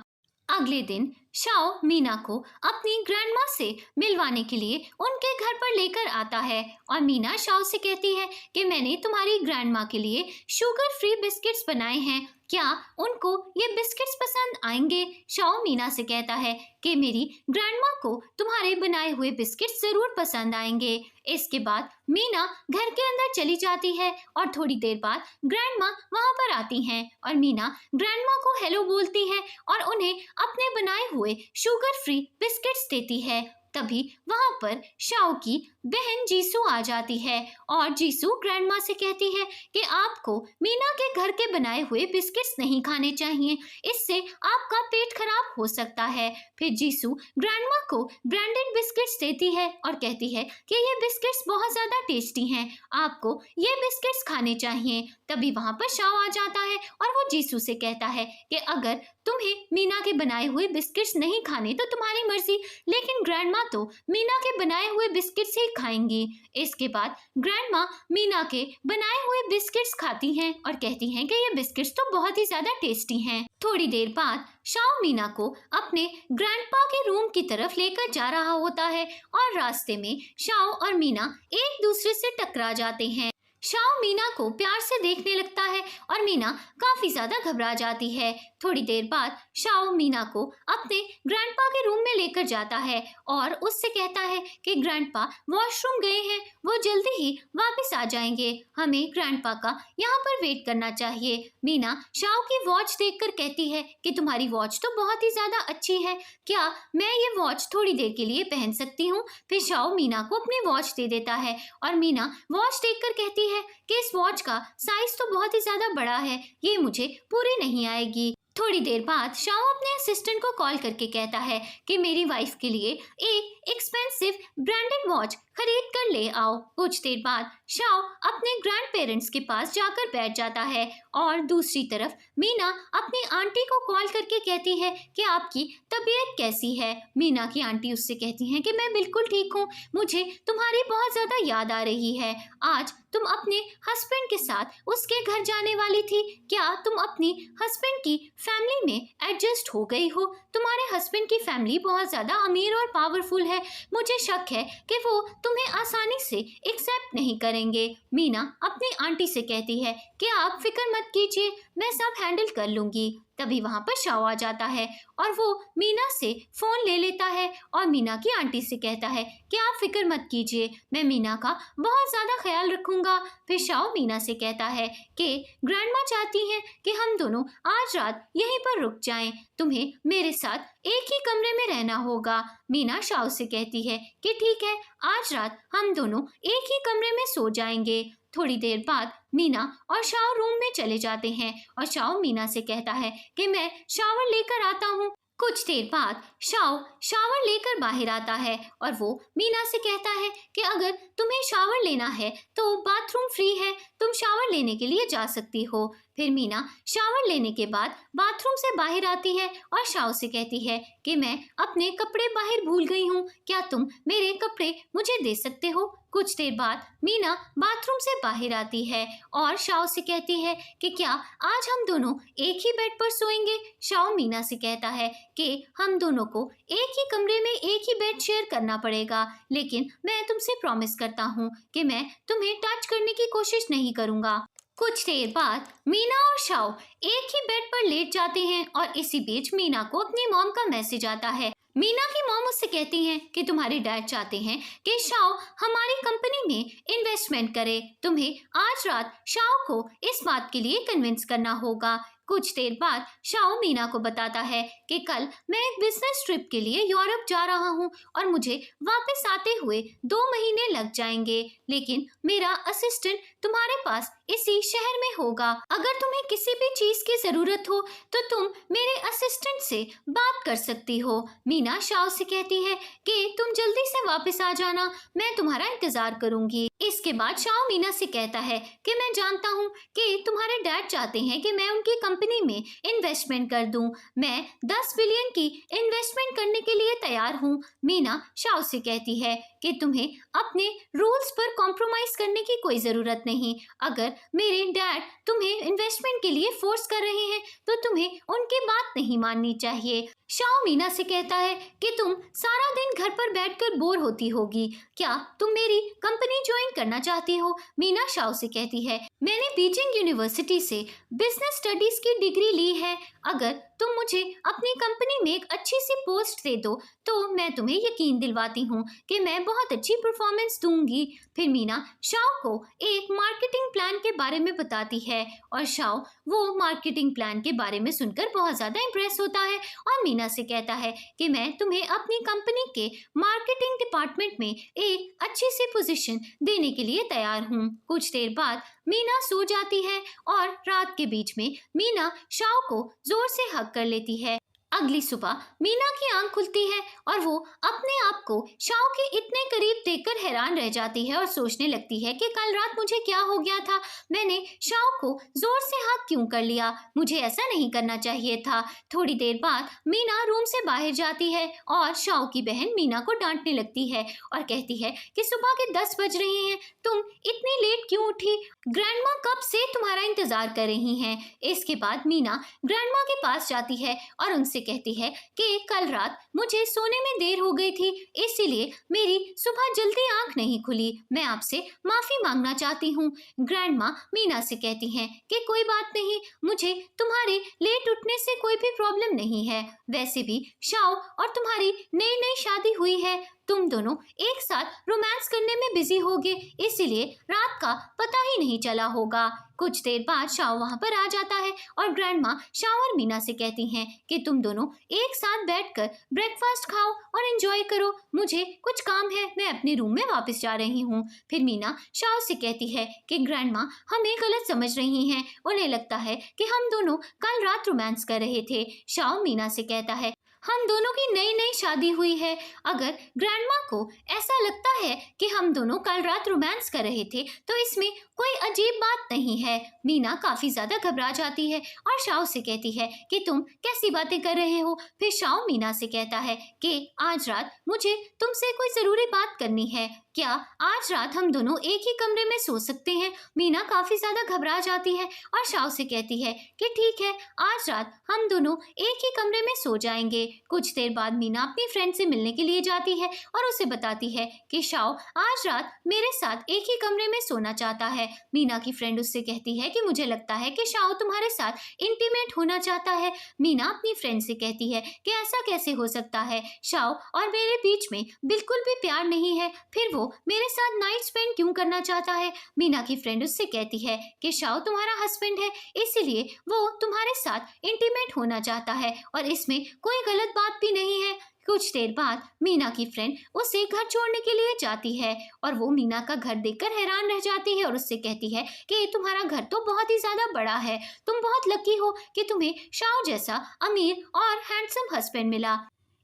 अगले दिन शाओ मीना को अपनी ग्रैंडमा से मिलवाने के लिए उनके घर पर लेकर आता है और मीना शाओ से कहती है कि मैंने तुम्हारी ग्रैंडमा के लिए शुगर फ्री बिस्किट्स बनाए हैं, क्या उनको ये बिस्किट्स पसंद आएंगे। शाओ मीना से कहता है कि मेरी ग्रैंडमा को तुम्हारे बनाए हुए बिस्किट्स जरूर पसंद आएंगे। इसके बाद मीना घर के अंदर चली जाती है और थोड़ी देर बाद ग्रैंडमा वहां पर आती हैं और मीना ग्रैंडमा को हेलो बोलती है और उन्हें अपने बनाए हुए शुगर फ्री बिस्किट्स देती है। तभी वहां पर शाओ की बहन जीसू आ जाती है और जीसू ग्रैंडमा से कहती है कि आपको मीना के घर के बनाए हुए बिस्किट्स नहीं खाने चाहिए, इससे आपका पेट खराब हो सकता है। फिर जीसू ग्रैंडमा को ब्रांडेड बिस्किट्स देती है और कहती है कि ये बिस्किट्स बहुत ज्यादा टेस्टी हैं, आपको ये बिस्किट्स खाने चाहिए। तभी वहां पर शाओ आ जाता है और वो जीसू से कहता है कि अगर तुम्हें मीना के बनाए हुए बिस्किट्स नहीं खाने तो तुम्हारी मर्जी, लेकिन ग्रैंडमा तो मीना के बनाए हुए बिस्किट्स ही खाएंगी। इसके बाद ग्रैंडमा मीना के बनाए हुए बिस्किट्स खाती हैं और कहती हैं कि ये बिस्किट्स तो बहुत ही ज्यादा टेस्टी हैं। थोड़ी देर बाद शाओ मीना को अपने ग्रैंडपा के रूम की तरफ लेकर जा रहा होता है और रास्ते में शाओ और मीना एक दूसरे से टकरा जाते हैं। शाओ मीना को प्यार से देखने लगता है और मीना काफी ज्यादा घबरा जाती है। थोड़ी देर बाद शाओ मीना को अपने ग्रैंडपा के रूम में लेकर जाता है और उससे कहता है कि ग्रैंडपा वॉशरूम गए हैं, वो जल्दी ही वापस आ जाएंगे, हमें ग्रैंडपा का यहाँ पर वेट करना चाहिए। मीना शाओ की वॉच देखकर कहती है कि तुम्हारी वॉच तो बहुत ही ज्यादा अच्छी है, क्या मैं ये वॉच थोड़ी देर के लिए पहन सकती हूँ। फिर शाओ मीना को अपनी वॉच दे देता है और मीना वॉच देखकर कहती है है कि इस वॉच का साइज तो बहुत ही ज्यादा बड़ा है, ये मुझे पूरी नहीं आएगी। थोड़ी देर बाद शाओ अपने असिस्टेंट को कॉल करके कहता है कि मेरी वाइफ के लिए एक एक्सपेंसिव ब्रांडेड वॉच खरीद कर ले आओ। कुछ देर बाद शाओ अपने ग्रैंड पेरेंट्स के पास जाकर बैठ जाता है और दूसरी तरफ मीना अपनी आंटी को कॉल करके कहती है कि आपकी तबीयत कैसी है। मीना की आंटी उससे कहती हैं कि मैं बिल्कुल ठीक हूँ, मुझे तुम्हारी बहुत ज्यादा याद आ रही है। आज तुम अपने हस्बैंड के साथ उसके घर जाने वाली थी, क्या तुम अपनी हस्बैंड की फैमिली में एडजस्ट हो गई हो? तुम्हारे हस्बैंड की फैमिली बहुत ज्यादा अमीर और पावरफुल है, मुझे शक है कि वो तुम्हें आसानी से एक्सेप्ट नहीं करेंगे। मीना अपनी आंटी से कहती है कि आप फिक्र मत कीजिए, मैं सब हैंडल कर लूंगी। तभी वहां पर शाओ आ जाता है और वो मीना से फोन ले लेता है और मीना की आंटी से कहता है कि आप फिक्र मत कीजिए, मैं मीना का बहुत ज्यादा ख्याल रखूंगा। फिर शाओ मीना से कहता है कि ग्रैंडमा चाहती हैं कि हम दोनों आज रात यहीं पर रुक जाएं, तुम्हें मेरे साथ एक ही कमरे में रहना होगा। मीना शाओ से कहती है कि ठीक है, आज रात हम दोनों एक ही कमरे में सो जाएंगे। थोड़ी देर बाद मीना और शाओ रूम में चले जाते हैं और शाओ मीना से कहता है कि मैं शावर लेकर आता हूँ। कुछ देर बाद शाओ शावर लेकर बाहर आता है और वो मीना से कहता है कि अगर तुम्हें शावर लेना है तो बाथरूम फ्री है, तुम शावर लेने के लिए जा सकती हो। फिर मीना शावर लेने के बाद बाथरूम से बाहर आती है और शाओ से कहती है कि मैं अपने कपड़े बाहर भूल गई हूँ, क्या तुम मेरे कपड़े मुझे दे सकते हो? कुछ देर बाद मीना बाथरूम से बाहर आती है और शाओ से कहती है कि क्या आज हम दोनों एक ही बेड पर सोएंगे? शाओ मीना से कहता है कि हम दोनों को एक ही कमरे में एक ही बेड शेयर करना पड़ेगा, लेकिन मैं तुमसे प्रॉमिस करता हूँ कि मैं तुम्हें टच करने की कोशिश नहीं करूँगा। कुछ देर बाद मीना और शाओ एक ही बेड पर लेट जाते हैं और इसी बीच मीना को अपनी मॉम का मैसेज आता है। मीना की मॉम उससे कहती हैं कि तुम्हारे डैड चाहते हैं कि शाओ हमारी कंपनी में इन्वेस्टमेंट करे, तुम्हें आज रात शाओ को इस बात के लिए कन्विंस करना होगा। कुछ देर बाद शाओ मीना को बताता है कि कल मैं एक बिजनेस ट्रिप के लिए यूरोप जा रहा हूँ और मुझे वापस आते हुए 2 महीने लग जाएंगे, लेकिन मेरा असिस्टेंट तुम्हारे पास इसी शहर में होगा। अगर तुम्हें किसी भी चीज की जरूरत हो तो तुम मेरे असिस्टेंट से बात कर सकती हो। मीना शाओ से कहती है कि तुम जल्दी से वापस आ जाना, मैं तुम्हारा इंतजार करूंगी। इसके बाद शाओ मीना से कहता है कि मैं जानता हूँ कि तुम्हारे डैड चाहते हैं कि मैं उनकी कंपनी में इन्वेस्टमेंट कर दूं, मैं 10 बिलियन की इन्वेस्टमेंट करने के लिए तैयार हूँ। मीना शाओ से कहती है कि तुम्हें अपने रूल्स पर कॉम्प्रोमाइज करने की कोई जरूरत नहीं, अगर मेरे डैड तुम्हें इन्वेस्टमेंट के लिए फोर्स कर रहे हैं तो तुम्हें उनकी बात नहीं माननी चाहिए। शाओ मीना से कहता है कि तुम सारा दिन घर पर बैठकर बोर होती होगी, क्या तुम मेरी कंपनी ज्वाइन करना चाहती हो? मीना शाओ से कहती है मैंने बीजिंग यूनिवर्सिटी से बिजनेस स्टडीज की डिग्री ली है, अगर तुम मुझे अपनी कंपनी में एक अच्छी सी पोस्ट दे दो तो मैं तुम्हें यकीन दिलवाती हूँ कि मैं बहुत अच्छी परफॉर्मेंस दूंगी। फिर मीना शाओ को एक मार्केटिंग प्लान के बारे में बताती है और शाओ वो मार्केटिंग प्लान के बारे में सुनकर बहुत ज्यादा इंप्रेस होता है और मीना से कहता है कि मैं तुम्हें अपनी कंपनी के मार्केटिंग डिपार्टमेंट में एक अच्छी सी पोजीशन देने के लिए तैयार हूँ। कुछ देर बाद मीना सो जाती है और रात के बीच में मीना शाओ को जोर से हग कर लेती है। अगली सुबह मीना की आंख खुलती है और वो अपने आप को शाओ के इतने करीब देखकर हैरान रह जाती है और सोचने लगती है कि कल रात मुझे क्या हो गया था, मैंने शाओ को जोर से हग क्यों कर लिया, मुझे ऐसा नहीं करना चाहिए था। थोड़ी देर बाद मीना रूम से बाहर जाती है और शाओ की बहन मीना को डांटने लगती है और कहती है कि सुबह के 10 बज रहे हैं, तुम इतनी लेट क्यों उठी, ग्रैंडमा कब से तुम्हारा इंतजार कर रही हैं। इसके बाद मीना ग्रैंडमा के पास जाती है और उनसे कहती है कि कल रात मुझे सोने में देर हो गई थी, इसीलिए मेरी सुबह जल्दी आंख नहीं खुली, मैं आपसे माफी मांगना चाहती हूँ। ग्रैंडमा मीना से कहती हैं कि कोई बात नहीं, मुझे तुम्हारे लेट उठने से कोई भी प्रॉब्लम नहीं है, वैसे भी शाओ और तुम्हारी नई नई शादी हुई है, तुम दोनों एक साथ रोमांस करने में बिजी होगे, इसीलिए रात का पता ही नहीं चला होगा। कुछ देर बाद शाओ वहां पर आ जाता है और ग्रैंडमा शाओ और मीना से कहती हैं कि तुम दोनों एक साथ बैठकर ब्रेकफास्ट खाओ और एंजॉय करो, मुझे कुछ काम है, मैं अपने रूम में वापस जा रही हूँ। फिर मीना शाओ से कहती है कि ग्रैंडमा हमें गलत समझ रही हैं, उन्हें लगता है कि हम दोनों कल रात रोमांस कर रहे थे। शाओ मीना से कहता है हम दोनों की नई नई शादी हुई है, अगर ग्रैंडमा को ऐसा लगता है कि हम दोनों कल रात रोमांस कर रहे थे तो इसमें कोई अजीब बात नहीं है। मीना काफी ज्यादा घबरा जाती है और शाओ से कहती है कि तुम कैसी बातें कर रहे हो। फिर शाओ मीना से कहता है कि आज रात मुझे तुमसे कोई जरूरी बात करनी है, क्या आज रात हम दोनों एक ही कमरे में सो सकते हैं। मीना काफी ज्यादा घबरा जाती है और शाओ से कहती है कि ठीक है, आज रात हम दोनों एक ही कमरे में सो जाएंगे। कुछ देर बाद मीना अपनी फ्रेंड से मिलने के लिए जाती है और उसे बताती है कि शाओ आज रात मेरे साथ एक ही कमरे में सोना चाहता है। मीना की फ्रेंड उससे कहती है कि मुझे लगता है कि शाओ तुम्हारे साथ इंटीमेट होना चाहता है। मीना अपनी फ्रेंड से कहती है कि ऐसा कैसे हो सकता है, शाओ और मेरे बीच में बिल्कुल भी प्यार नहीं है, फिर वो मेरे साथ नाइट स्पेंड क्यों करना चाहता है। मीना की फ्रेंड उससे कहती है कि शाओ तुम्हारा हस्बैंड है, इसीलिए वो तुम्हारे साथ इंटीमेट होना चाहता है और इसमें कोई गलत बात भी नहीं है। कुछ देर बाद मीना की फ्रेंड उसे घर छोड़ने के लिए जाती है और वो मीना का घर देखकर हैरान रह जाती है और उससे कहती है कि तुम्हारा घर तो बहुत ही ज्यादा बड़ा है, तुम बहुत लकी हो कि तुम्हें शाओ जैसा अमीर और हैंडसम हस्बैंड मिला।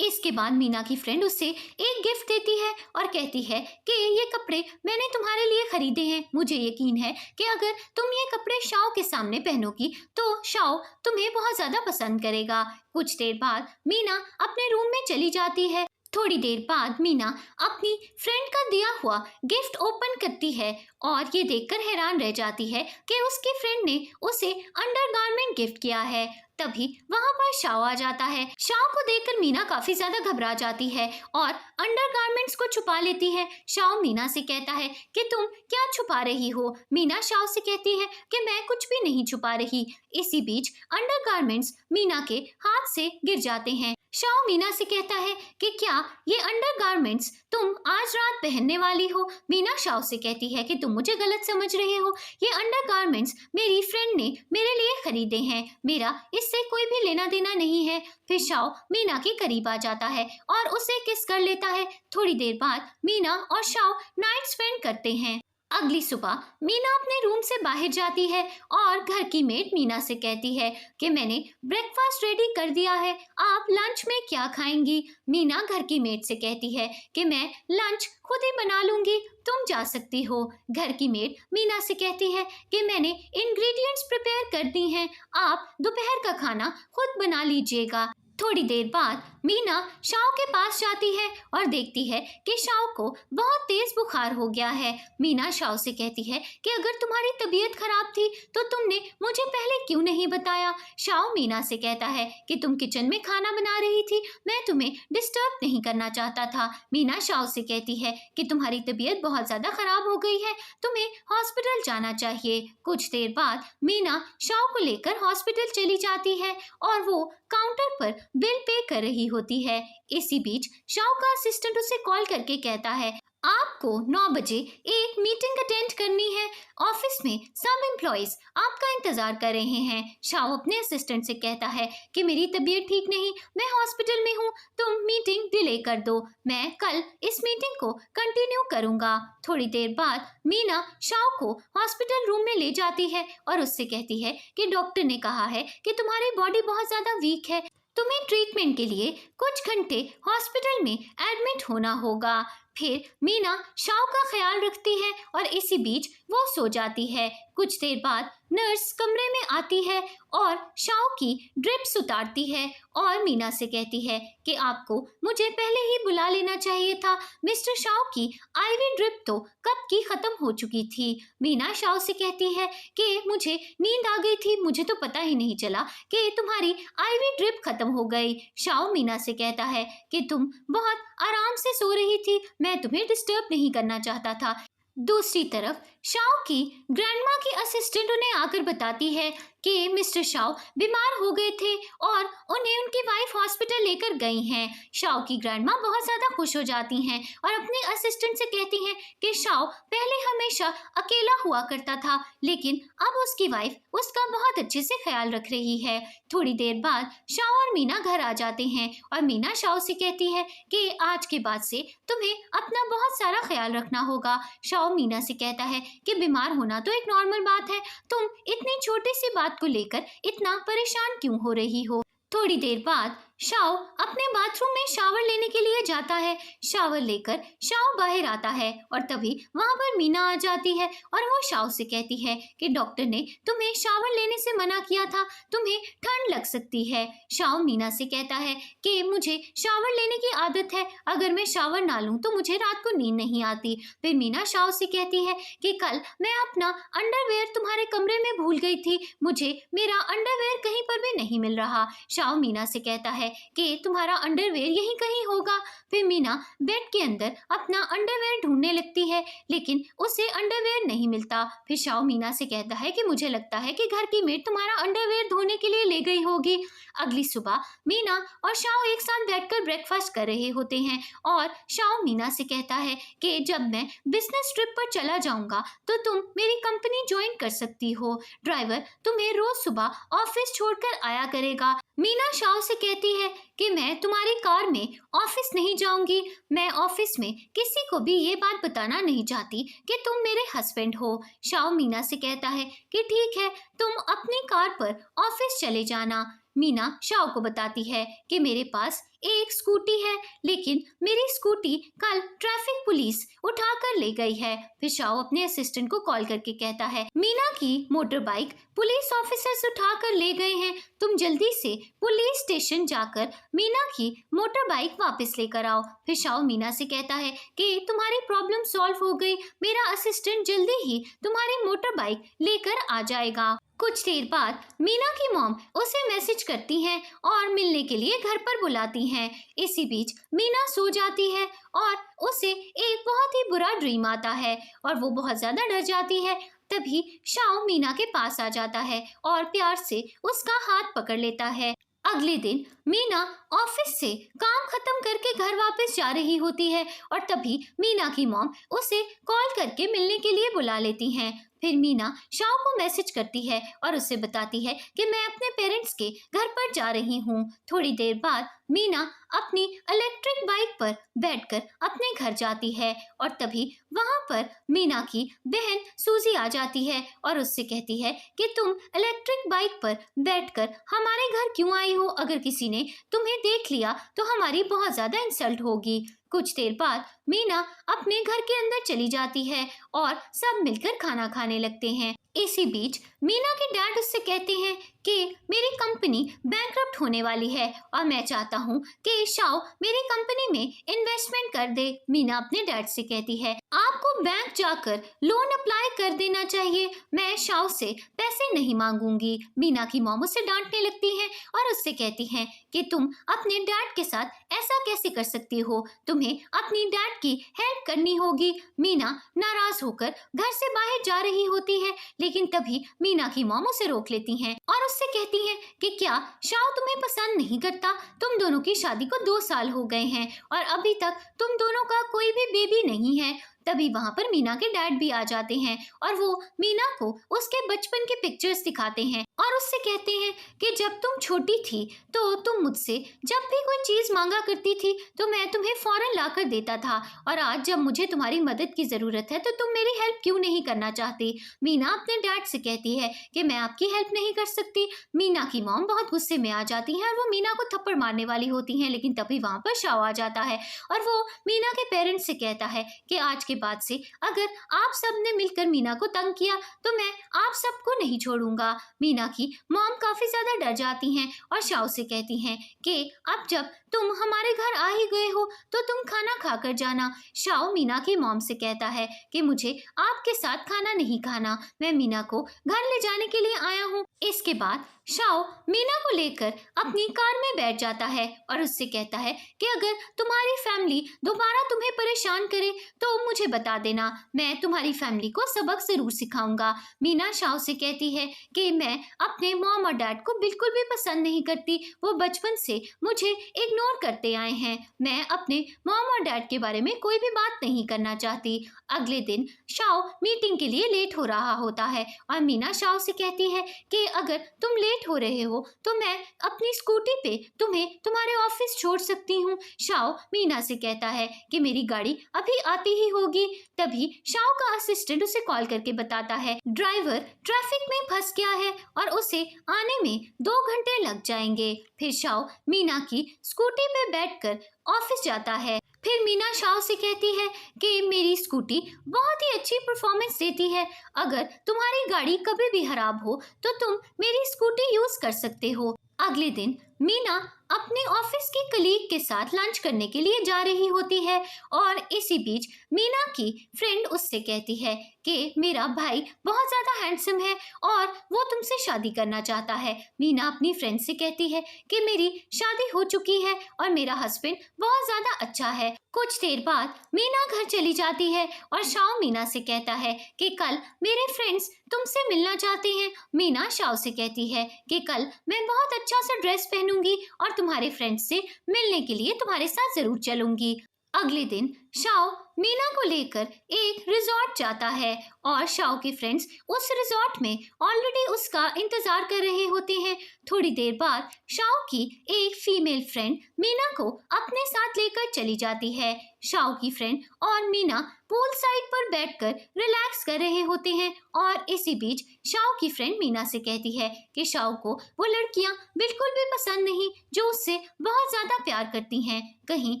इसके बाद मीना की फ्रेंड उससे एक गिफ्ट देती है और कहती है कि ये कपड़े मैंने तुम्हारे लिए खरीदे हैं, मुझे यकीन है कि अगर तुम ये कपड़े शाओ के सामने पहनोगी तो शाओ तुम्हें बहुत ज्यादा पसंद करेगा। कुछ देर बाद मीना अपने रूम में चली जाती है। थोड़ी देर बाद मीना अपनी फ्रेंड का दिया हुआ गिफ्ट ओपन करती है और ये देखकर हैरान रह जाती है कि उसकी फ्रेंड ने उसे अंडरगारमेंट गिफ्ट किया है। तभी वहां पर शाओ आ जाता है। शाओ को देखकर मीना काफी ज्यादा घबरा जाती है और अंडरगारमेंट्स को छुपा लेती है। शाओ मीना से कहता है कि तुम क्या छुपा रही हो। मीना शाओ से कहती है कि मैं कुछ भी नहीं छुपा रही। इसी बीच अंडरगारमेंट्स मीना के हाथ से गिर जाते हैं। शाओ मीना से कहता है कि क्या ये अंडरगारमेंट्स तुम आज रात पहनने वाली हो। मीना शाओ से कहती है कि तुम मुझे गलत समझ रहे हो, ये अंडरगारमेंट्स मेरी फ्रेंड ने मेरे लिए खरीदे हैं, मेरा इससे कोई भी लेना देना नहीं है। फिर शाओ मीना के करीब आ जाता है और उसे किस कर लेता है। थोड़ी देर बाद मीना और शाओ नाइट स्पेंड करते हैं। अगली सुबह मीना अपने रूम से बाहर जाती है और घर की मेड मीना से कहती है कि मैंने ब्रेकफास्ट रेडी कर दिया है, आप लंच में क्या खाएंगी। मीना घर की मेड से कहती है कि मैं लंच खुद ही बना लूंगी, तुम जा सकती हो। घर की मेड मीना से कहती है कि मैंने इंग्रेडिएंट्स प्रिपेयर कर दी हैं, आप दोपहर का खाना खुद बना लीजिएगा। थोड़ी देर बाद मीना शाओ के पास जाती है और देखती है कि शाओ को बहुत तेज बुखार हो गया है। मीना शाओ से कहती है कि अगर तुम्हारी तबीयत खराब थी तो तुमने मुझे पहले क्यों नहीं बताया। शाओ मीना से कहता है कि तुम किचन में खाना बना रही थी, मैं तुम्हें डिस्टर्ब नहीं करना चाहता था। मीना शाओ से कहती है कि तुम्हारी तबीयत बहुत ज्यादा खराब हो गई है, तुम्हें हॉस्पिटल जाना चाहिए। कुछ देर बाद मीना शाओ को लेकर हॉस्पिटल चली जाती है और वो काउंटर पर बिल पे कर रही होती है। इसी बीच शाओ का असिस्टेंट उसे कॉल करके कहता है आपको 9 बजे एक मीटिंग अटेंड करनी है, ऑफिस में सब एम्प्लॉइज आपका इंतजार कर रहे हैं। शाओ अपने असिस्टेंट से कहता है कि मेरी तबीयत ठीक नहीं, मैं हॉस्पिटल में हूँ, तुम मीटिंग डिले कर दो, मैं कल इस मीटिंग को कंटिन्यू करूंगा। थोड़ी देर बाद मीना शाओ को हॉस्पिटल रूम में ले जाती है और उससे कहती है कि डॉक्टर ने कहा है कि तुम्हारी बॉडी बहुत ज्यादा वीक है, तुम्हें ट्रीटमेंट के लिए कुछ घंटे हॉस्पिटल में एडमिट होना होगा। फिर मीना शाओ का ख्याल रखती है और इसी बीच वो सो जाती है। कुछ देर बाद नर्स कमरे में आती है और शाओ की ड्रिप्स उतारती है और मीना से कहती है कि आपको मुझे पहले ही बुला लेना चाहिए था, मिस्टर शाओ की आईवी ड्रिप तो कब की खत्म हो चुकी थी। मीना शाओ से कहती है कि मुझे नींद आ गई थी, मुझे तो पता ही नहीं चला कि तुम्हारी आईवी ड्रिप खत्म हो गई। शाओ मीना से कहता है कि तुम बहुत आराम से सो रही थी, मैं तुम्हें डिस्टर्ब नहीं करना चाहता था। दूसरी तरफ शाओ की ग्रैंडमा की असिस्टेंट उन्हें आकर बताती है कि मिस्टर शाओ बीमार हो गए थे और उन्हें उनकी वाइफ हॉस्पिटल लेकर गई हैं। शाओ की ग्रैंडमा बहुत ज्यादा खुश हो जाती हैं और अपने असिस्टेंट से कहती हैं कि शाओ पहले हमेशा अकेला हुआ करता था, लेकिन अब उसकी वाइफ उसका बहुत अच्छे से ख्याल रख रही है। थोड़ी देर बाद शाओ और मीना घर आ जाते हैं और मीना शाओ से कहती है कि आज के बाद से तुम्हें अपना बहुत सारा ख्याल रखना होगा। शाओ मीना से कहता है कि बीमार होना तो एक नॉर्मल बात है, तुम इतनी छोटी सी बात को लेकर इतना परेशान क्यों हो रही हो। थोड़ी देर बाद शाओ अपने बाथरूम में शावर लेने के लिए जाता है। शावर लेकर शाओ बाहर आता है और तभी वहां पर मीना आ जाती है और वो शाओ से कहती है कि डॉक्टर ने तुम्हें शावर लेने से मना किया था, तुम्हें ठंड लग सकती है। शाओ मीना से कहता है कि मुझे शावर लेने की आदत है, अगर मैं शावर ना लूं तो मुझे रात को नींद नहीं आती। फिर मीना शाओ से कहती है कि कल मैं अपना अंडरवेयर तुम्हारे कमरे में भूल गई थी, मुझे मेरा अंडरवेयर कहीं पर भी नहीं मिल रहा। शाओ मीना से कहता है कि तुम्हारा अंडरवेयर यहीं कहीं होगा। फिर मीना बेड के अंदर अपना अंडरवेयर ढूंढने लगती है, लेकिन उसे अंडरवेयर नहीं मिलता। फिर शाओ मीना से कहता है कि मुझे लगता है कि घर की मेड तुम्हारा अंडरवेयर धोने के लिए ले गई होगी। अगली सुबह मीना और शाओ एक साथ बैठकर ब्रेकफास्ट कर रहे होते हैं और शाओ मीना से कहता है कि जब मैं बिजनेस ट्रिप पर चला जाऊंगा तो तुम मेरी कंपनी ज्वाइन कर सकती हो, ड्राइवर तुम्हें रोज सुबह ऑफिस छोड़कर आया करेगा। मीना शाओ से कहती है कि मैं तुम्हारी कार में ऑफिस नहीं जाऊंगी, मैं ऑफिस में किसी को भी ये बात बताना नहीं चाहती कि तुम मेरे हस्बैंड हो। शाओ मीना से कहता है कि ठीक है, तुम अपनी कार पर ऑफिस चले जाना। मीना शाओ को बताती है कि मेरे पास एक स्कूटी है, लेकिन मेरी स्कूटी कल ट्रैफिक पुलिस उठा कर ले गई है। फिर शाओ अपने असिस्टेंट को कॉल करके कहता है मीना की मोटर बाइक पुलिस ऑफिसर्स उठा कर ले गए हैं, तुम जल्दी से पुलिस स्टेशन जाकर मीना की मोटर बाइक वापस लेकर आओ। फिर शाओ मीना से कहता है कि तुम्हारी प्रॉब्लम सॉल्व हो गई, मेरा असिस्टेंट जल्दी ही तुम्हारी मोटर बाइक लेकर आ जाएगा। कुछ देर बाद मीना की मॉम उसे मैसेज करती हैं और मिलने के लिए घर पर बुलाती हैं। इसी बीच मीना सो जाती है और उसे एक बहुत ही बुरा ड्रीम आता है और वो बहुत ज्यादा डर जाती है। तभी शाओ मीना के पास आ जाता है और प्यार से उसका हाथ पकड़ लेता है। अगले दिन मीना ऑफिस से काम खत्म करके घर वापस जा रही होती है और तभी मीना की मॉम उसे कॉल करके मिलने के लिए बुला लेती हैं। फिर मीना शाओ को मैसेज करती है और उसे बताती है कि मैं अपने पेरेंट्स के घर पर जा रही हूँ। थोड़ी देर बाद मीना अपनी इलेक्ट्रिक बाइक पर बैठकर अपने घर जाती है और तभी वहां पर मीना की बहन सूजी आ जाती है और उससे कहती है कि तुम इलेक्ट्रिक बाइक पर बैठकर हमारे घर क्यों आई हो, अगर किसी ने तुम्हें देख लिया तो हमारी बहुत ज्यादा इंसल्ट होगी। कुछ देर बाद मीना अपने घर के अंदर चली जाती है और सब मिलकर खाना खाने लगते हैं। इसी बीच मीना के डैड उससे कहते हैं कि मेरी कंपनी बैंकरप्ट होने वाली है और मैं चाहता हूँ कि शाओ मेरी कंपनी में इन्वेस्टमेंट कर दे। मीना अपने डैड से कहती है आपको बैंक जाकर लोन अप्लाई कर देना चाहिए, मैं शाओ से पैसे नहीं मांगूंगी। मीना की मॉम उसे डांटने लगती है और उससे कहती हैं कि तुम अपने डैड के साथ ऐसा कैसे कर सकती हो, तुम्हें अपनी डैड की हेल्प करनी होगी। मीना नाराज होकर घर से बाहर जा रही होती है, लेकिन तभी मीना की मॉम उसे रोक लेती हैं और उससे कहती हैं कि क्या शाओ तुम्हें पसंद नहीं करता, तुम दोनों की शादी को 2 साल हो गए हैं और अभी तक तुम दोनों का कोई भी बेबी नहीं है। तभी वहां पर मीना के डैड भी आ जाते हैं और वो मीना को उसके बचपन के पिक्चर्स दिखाते हैं और उससे कहते हैं कि जब तुम छोटी थी तो तुम मुझसे जब भी कोई चीज मांगा करती थी तो मैं तुम्हें फौरन ला कर देता था, और आज जब मुझे तुम्हारी मदद की जरूरत है तो तुम मेरी हेल्प क्यों नहीं करना चाहती। मीना अपने डैड से कहती है कि मैं आपकी हेल्प नहीं कर सकती। मीना की मॉम बहुत गुस्से में आ जाती है और वो मीना को थप्पड़ मारने वाली होती हैं, लेकिन तभी वहां पर शाओ आ जाता है और वो मीना के पेरेंट्स से कहता है कि आज के बाद से अगर आप सबने मिलकर मीना को तंग किया तो मैं आप सबको नहीं छोड़ूंगा। मीना की मॉम काफी ज्यादा डर जाती हैं और शाओ से कहती हैं कि अब जब तुम हमारे घर आ ही गए हो तो तुम खाना खाकर जाना। शाओ मीना की मॉम से कहता है कि मुझे आपके साथ खाना नहीं खाना, मैं मीना को घर ले जाने के लिए आया हूँ। इसके बाद शाओ मीना को लेकर अपनी कार में बैठ जाता है और उससे कहता है कि अगर तुम्हारी फैमिली दोबारा तुम्हें परेशान करे तो मुझे बता देना, मैं तुम्हारी फैमिली को सबक जरूर सिखाऊंगा। मीना शाओ से कहती है कि मैं अपने मॉम और डैड को बिल्कुल भी पसंद नहीं करती, वो बचपन से मुझे इग्नोर करते आए हैं, मैं अपने मॉम और डैड के बारे में कोई भी बात नहीं करना चाहती। अगले दिन शाओ मीटिंग के लिए लेट हो रहा होता है और मीना शाओ से कहती है कि अगर तुम लेट हो रहे हो तो मैं अपनी स्कूटी पे तुम्हें तुम्हारे ऑफिस छोड़ सकती हूँ। शाओ मीना से कहता है कि मेरी गाड़ी अभी आती ही होगी। तभी शाओ का असिस्टेंट उसे कॉल करके बताता है ड्राइवर ट्रैफिक में फंस गया है और उसे आने में 2 घंटे लग जाएंगे। फिर शाओ मीना की स्कूटी पे बैठकर ऑफिस जाता है। फिर मीना शाओ से कहती है कि मेरी स्कूटी बहुत ही अच्छी परफॉर्मेंस देती है, अगर तुम्हारी गाड़ी कभी भी खराब हो तो तुम मेरी स्कूटी यूज कर सकते हो। अगले दिन मीना अपने ऑफिस की कलीग के साथ लंच करने के लिए जा रही होती है और इसी बीच मीना की फ्रेंड उससे कहती है कि मेरा भाई बहुत ज़्यादा हैंडसम है और वो तुमसे शादी करना चाहता है। मीना अपनी फ्रेंड से कहती है कि मेरी शादी हो चुकी है और मेरा हस्बैंड बहुत ज़्यादा अच्छा है। कुछ देर बाद मीना घर चली जाती है और शाओ मीना से कहता है कि कल मेरे फ्रेंड्स तुमसे मिलना चाहते हैं। मीना शाओ से कहती है कि कल मैं बहुत अच्छा सा ड्रेस पहनूंगी और तुम्हारे फ्रेंड्स से मिलने के लिए तुम्हारे साथ जरूर चलूंगी। अगले दिन शाओ मीना को लेकर एक रिजॉर्ट जाता है और शाओ के फ्रेंड्स उस रिजॉर्ट में ऑलरेडी उसका इंतजार कर रहे होते हैं। थोड़ी देर बाद शाओ की एक फीमेल फ्रेंड मीना को अपने साथ लेकर चली जाती है। शाओ की फ्रेंड और मीना पूल साइड पर बैठकर रिलैक्स कर रहे होते हैं और इसी बीच शाओ की फ्रेंड मीना से कहती है कि शाओ को वो लड़कियां बिल्कुल भी पसंद नहीं जो उससे बहुत ज्यादा प्यार करती हैं, कहीं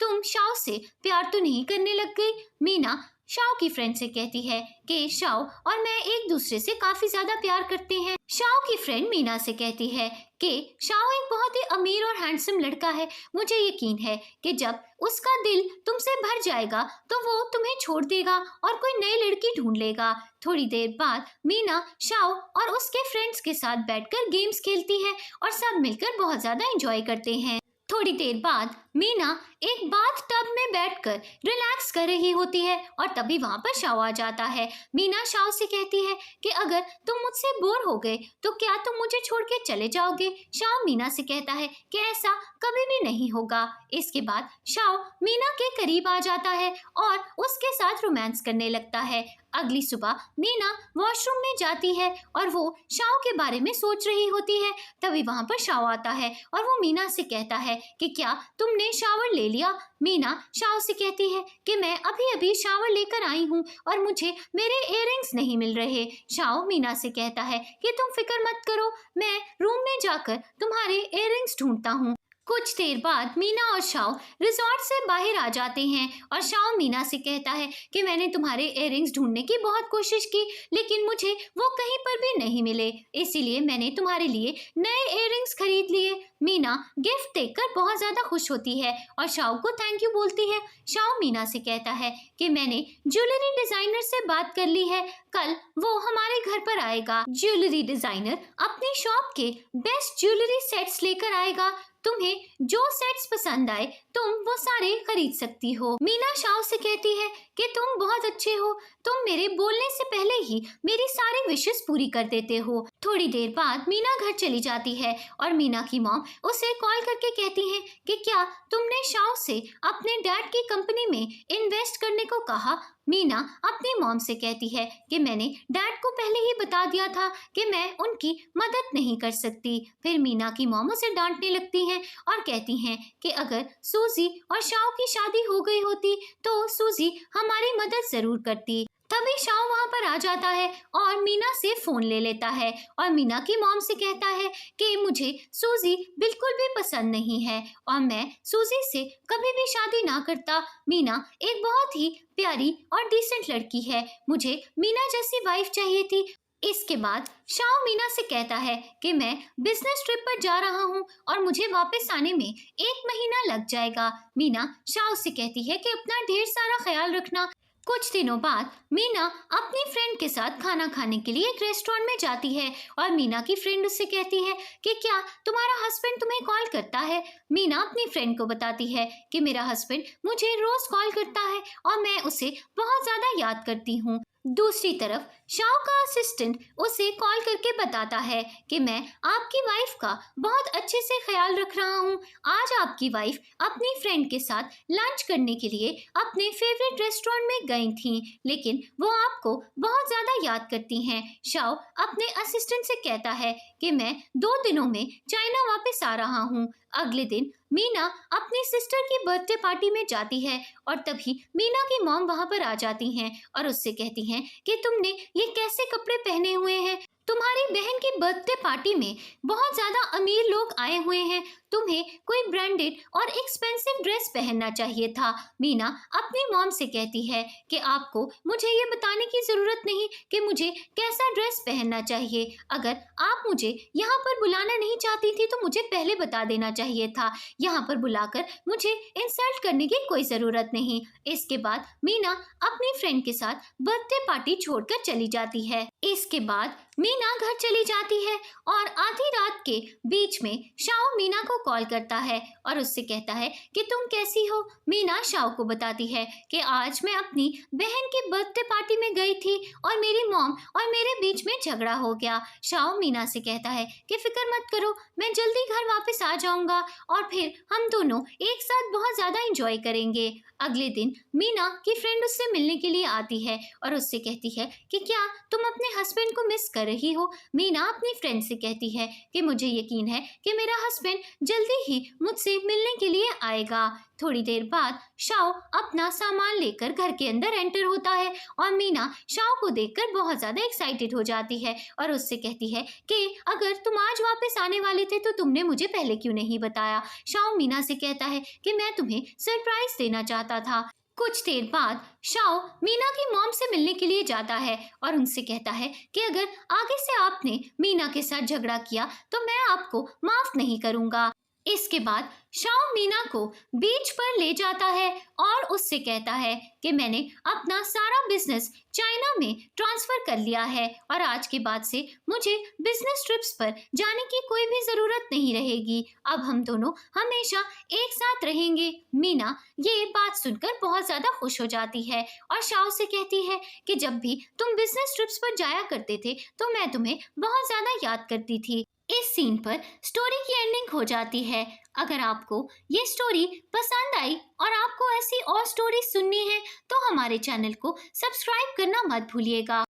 तुम शाओ से प्यार तो नहीं करने लग गई। मीना शाओ की फ्रेंड से कहती है कि शाओ और मैं एक दूसरे से काफी ज्यादा प्यार करते हैं। शाओ की फ्रेंड मीना से कहती है कि शाओ एक बहुत ही अमीर और हैंडसम लड़का है, मुझे यकीन है कि जब उसका दिल तुमसे भर जाएगा तो वो तुम्हें छोड़ देगा और कोई नई लड़की ढूंढ लेगा। थोड़ी देर बाद मीना शाओ और उसके फ्रेंड्स के साथ बैठकर गेम्स खेलती है और सब मिलकर बहुत ज्यादा एंजॉय करते हैं। थोड़ी देर बाद मीना एक बाथ टब में बैठकर रिलैक्स कर रही होती है और तभी वहां पर शाओ आ जाता है। मीना शाओ से कहती है कि अगर तुम मुझसे बोर हो गए तो क्या तुम मुझे छोड़ के चले जाओगे। शाओ मीना से कहता है कि ऐसा कभी भी नहीं होगा। इसके बाद शाओ मीना के करीब आ जाता है और उसके साथ रोमांस करने लगता है। अगली सुबह मीना वॉशरूम में जाती है और वो शाओ के बारे में सोच रही होती है। तभी वहां पर शाओ आता है और वो मीना से कहता है कि क्या तुमने शावर ले लिया। मीना शाओ से कहती है कि मैं अभी अभी शावर लेकर आई हूँ और मुझे मेरे इयररिंग्स नहीं मिल रहे। शाओ मीना से कहता है कि तुम फिक्र मत करो, मैं रूम में जाकर तुम्हारे इयररिंग्स ढूंढता हूँ। कुछ देर बाद मीना और शाओ रिजॉर्ट से बाहर आ जाते हैं और शाओ मीना से कहता है कि मैंने तुम्हारे इयररिंग्स ढूंढने की बहुत कोशिश की लेकिन मुझे वो कहीं पर भी नहीं मिले, इसीलिए मैंने तुम्हारे लिए नए इयररिंग्स खरीद लिए। मीना गिफ्ट देखकर बहुत ज्यादा खुश होती है और शाओ को थैंक यू बोलती है। शाओ मीना से कहता है कि मैंने ज्वेलरी डिजाइनर से बात कर ली है, कल वो हमारे घर पर आएगा। ज्वेलरी डिजाइनर अपनी शॉप के बेस्ट ज्वेलरी सेट्स लेकर आएगा, तुम्हें जो सेट्स पसंद आए तुम वो सारे खरीद सकती हो। मीना शाओ से कहती है कि तुम बहुत अच्छे हो, तुम मेरे बोलने से पहले ही मेरी सारी विशेस पूरी कर देते हो। थोड़ी देर बाद मीना घर चली जाती है और मीना की मॉम उसे कॉल करके कहती है कि क्या तुमने शाओ से अपने डैड की कंपनी में इन्वेस्ट करने को कहा। मीना अपनी मॉम से कहती है कि मैंने डैड को पहले ही बता दिया था कि मैं उनकी मदद नहीं कर सकती। फिर मीना की मॉम उसे डांटने लगती हैं और कहती हैं कि अगर सूजी और शाओ की शादी हो गई होती तो सूजी हमारी मदद जरूर करती। तभी शाओ वहां पर आ जाता है और मीना से फोन ले लेता है और मीना की मॉम से कहता है कि मुझे सूजी बिल्कुल भी पसंद नहीं है और मैं सूजी से कभी भी शादी ना करता। मीना एक बहुत ही प्यारी और डिसेंट लड़की है, मुझे मीना जैसी वाइफ चाहिए थी। इसके बाद शाओ मीना से कहता है कि मैं बिजनेस ट्रिप पर जा रहा हूँ और मुझे वापस आने में 1 महीना लग जाएगा। मीना शाओ से कहती है कि अपना ढेर सारा ख्याल रखना। कुछ दिनों बाद मीना अपनी फ्रेंड के साथ खाना खाने के लिए एक रेस्टोरेंट में जाती है और मीना की फ्रेंड उससे कहती है कि क्या तुम्हारा हस्बैंड तुम्हें कॉल करता है। मीना अपनी फ्रेंड को बताती है कि मेरा हस्बैंड मुझे रोज कॉल करता है और मैं उसे बहुत ज्यादा याद करती हूँ। दूसरी तरफ शाओ का असिस्टेंट उसे कॉल करके बताता है कि मैं आपकी वाइफ का बहुत अच्छे से ख्याल रख रहा हूँ। आज आपकी वाइफ अपनी फ्रेंड के साथ लंच करने के लिए अपने फेवरेट रेस्टोरेंट में गई थी, लेकिन वो आपको बहुत ज्यादा याद करती हैं। शाओ अपने असिस्टेंट से कहता है कि मैं 2 दिनों में चाइना वापस आ रहा हूँ। अगले दिन मीना अपनी सिस्टर की बर्थडे पार्टी में जाती है और तभी मीना की मॉम वहां पर आ जाती हैं और उससे कहती हैं कि तुमने ये कैसे कपड़े पहने हुए हैं। तुम्हारी बहन की बर्थडे पार्टी में बहुत ज्यादा अमीर लोग आए हुए हैं, तुम्हें कोई ब्रांडेड और एक्सपेंसिव ड्रेस पहनना चाहिए था। मीना अपनी मॉम से कहती है कि आपको मुझे ये बताने की जरूरत नहीं कि मुझे कैसा ड्रेस पहनना चाहिए। अगर आप मुझे यहाँ पर बुलाना नहीं चाहती थी तो मुझे पहले बता देना चाहिए था। यहाँ पर बुलाकर मुझे इंसल्ट करने की कोई जरूरत नहीं। इसके बाद मीना अपनी फ्रेंड के साथ बर्थडे पार्टी छोड़कर चली जाती है। इसके बाद मीना घर चली जाती है और आधी रात के बीच में शाओ मीना को कॉल करता है और उससे कहता है कि तुम कैसी हो। मीना शाओ को बताती है कि आज मैं अपनी बहन की बर्थडे पार्टी में गई थी और मेरी मॉम और मेरे बीच में झगड़ा हो गया। शाओ मीना से कहता है कि फिक्र मत करो, मैं जल्दी घर वापस आ जाऊंगा और फिर हम दोनों एक साथ बहुत ज्यादा एंजॉय करेंगे। अगले दिन मीना की फ्रेंड उससे मिलने के लिए आती है और उससे कहती है कि क्या तुम अपने हस्बैंड को मिस कर रही हो। मीना अपनी फ्रेंड से कहती है कि मुझे यकीन है कि मेरा हस्बैंड जल्दी ही मुझसे मिलने के लिए आएगा। थोड़ी देर बाद शाओ अपना सामान लेकर घर के अंदर एंटर होता है और मीना शाओ को देखकर बहुत ज्यादा एक्साइटेड हो जाती है और उससे कहती है कि अगर तुम आज वापस आने वाले थे तो तुमने मुझे पहले क्यों नहीं बताया। शाओ मीना से कहता है कि मैं तुम्हें सरप्राइज देना चाहता था। कुछ देर बाद शाओ मीना की मॉम से मिलने के लिए जाता है और उनसे कहता है कि अगर आगे से आपने मीना के साथ झगड़ा किया तो मैं आपको माफ नहीं करूंगा। इसके बाद शाओ मीना को बीच पर ले जाता है और उससे कहता है कि मैंने अपना सारा बिजनेस चाइना में ट्रांसफर कर लिया है और आज के बाद से मुझे बिजनेस ट्रिप्स पर जाने की कोई भी जरूरत नहीं रहेगी। अब हम दोनों हमेशा एक साथ रहेंगे। मीना ये बात सुनकर बहुत ज्यादा खुश हो जाती है और शाओ से कहती है कि जब भी तुम बिजनेस ट्रिप्स पर जाया करते थे तो मैं तुम्हें बहुत ज्यादा याद करती थी। इस सीन पर स्टोरी की एंडिंग हो जाती है। अगर आपको ये स्टोरी पसंद आई और आपको ऐसी और स्टोरी सुननी है तो हमारे चैनल को सब्सक्राइब करना मत भूलिएगा।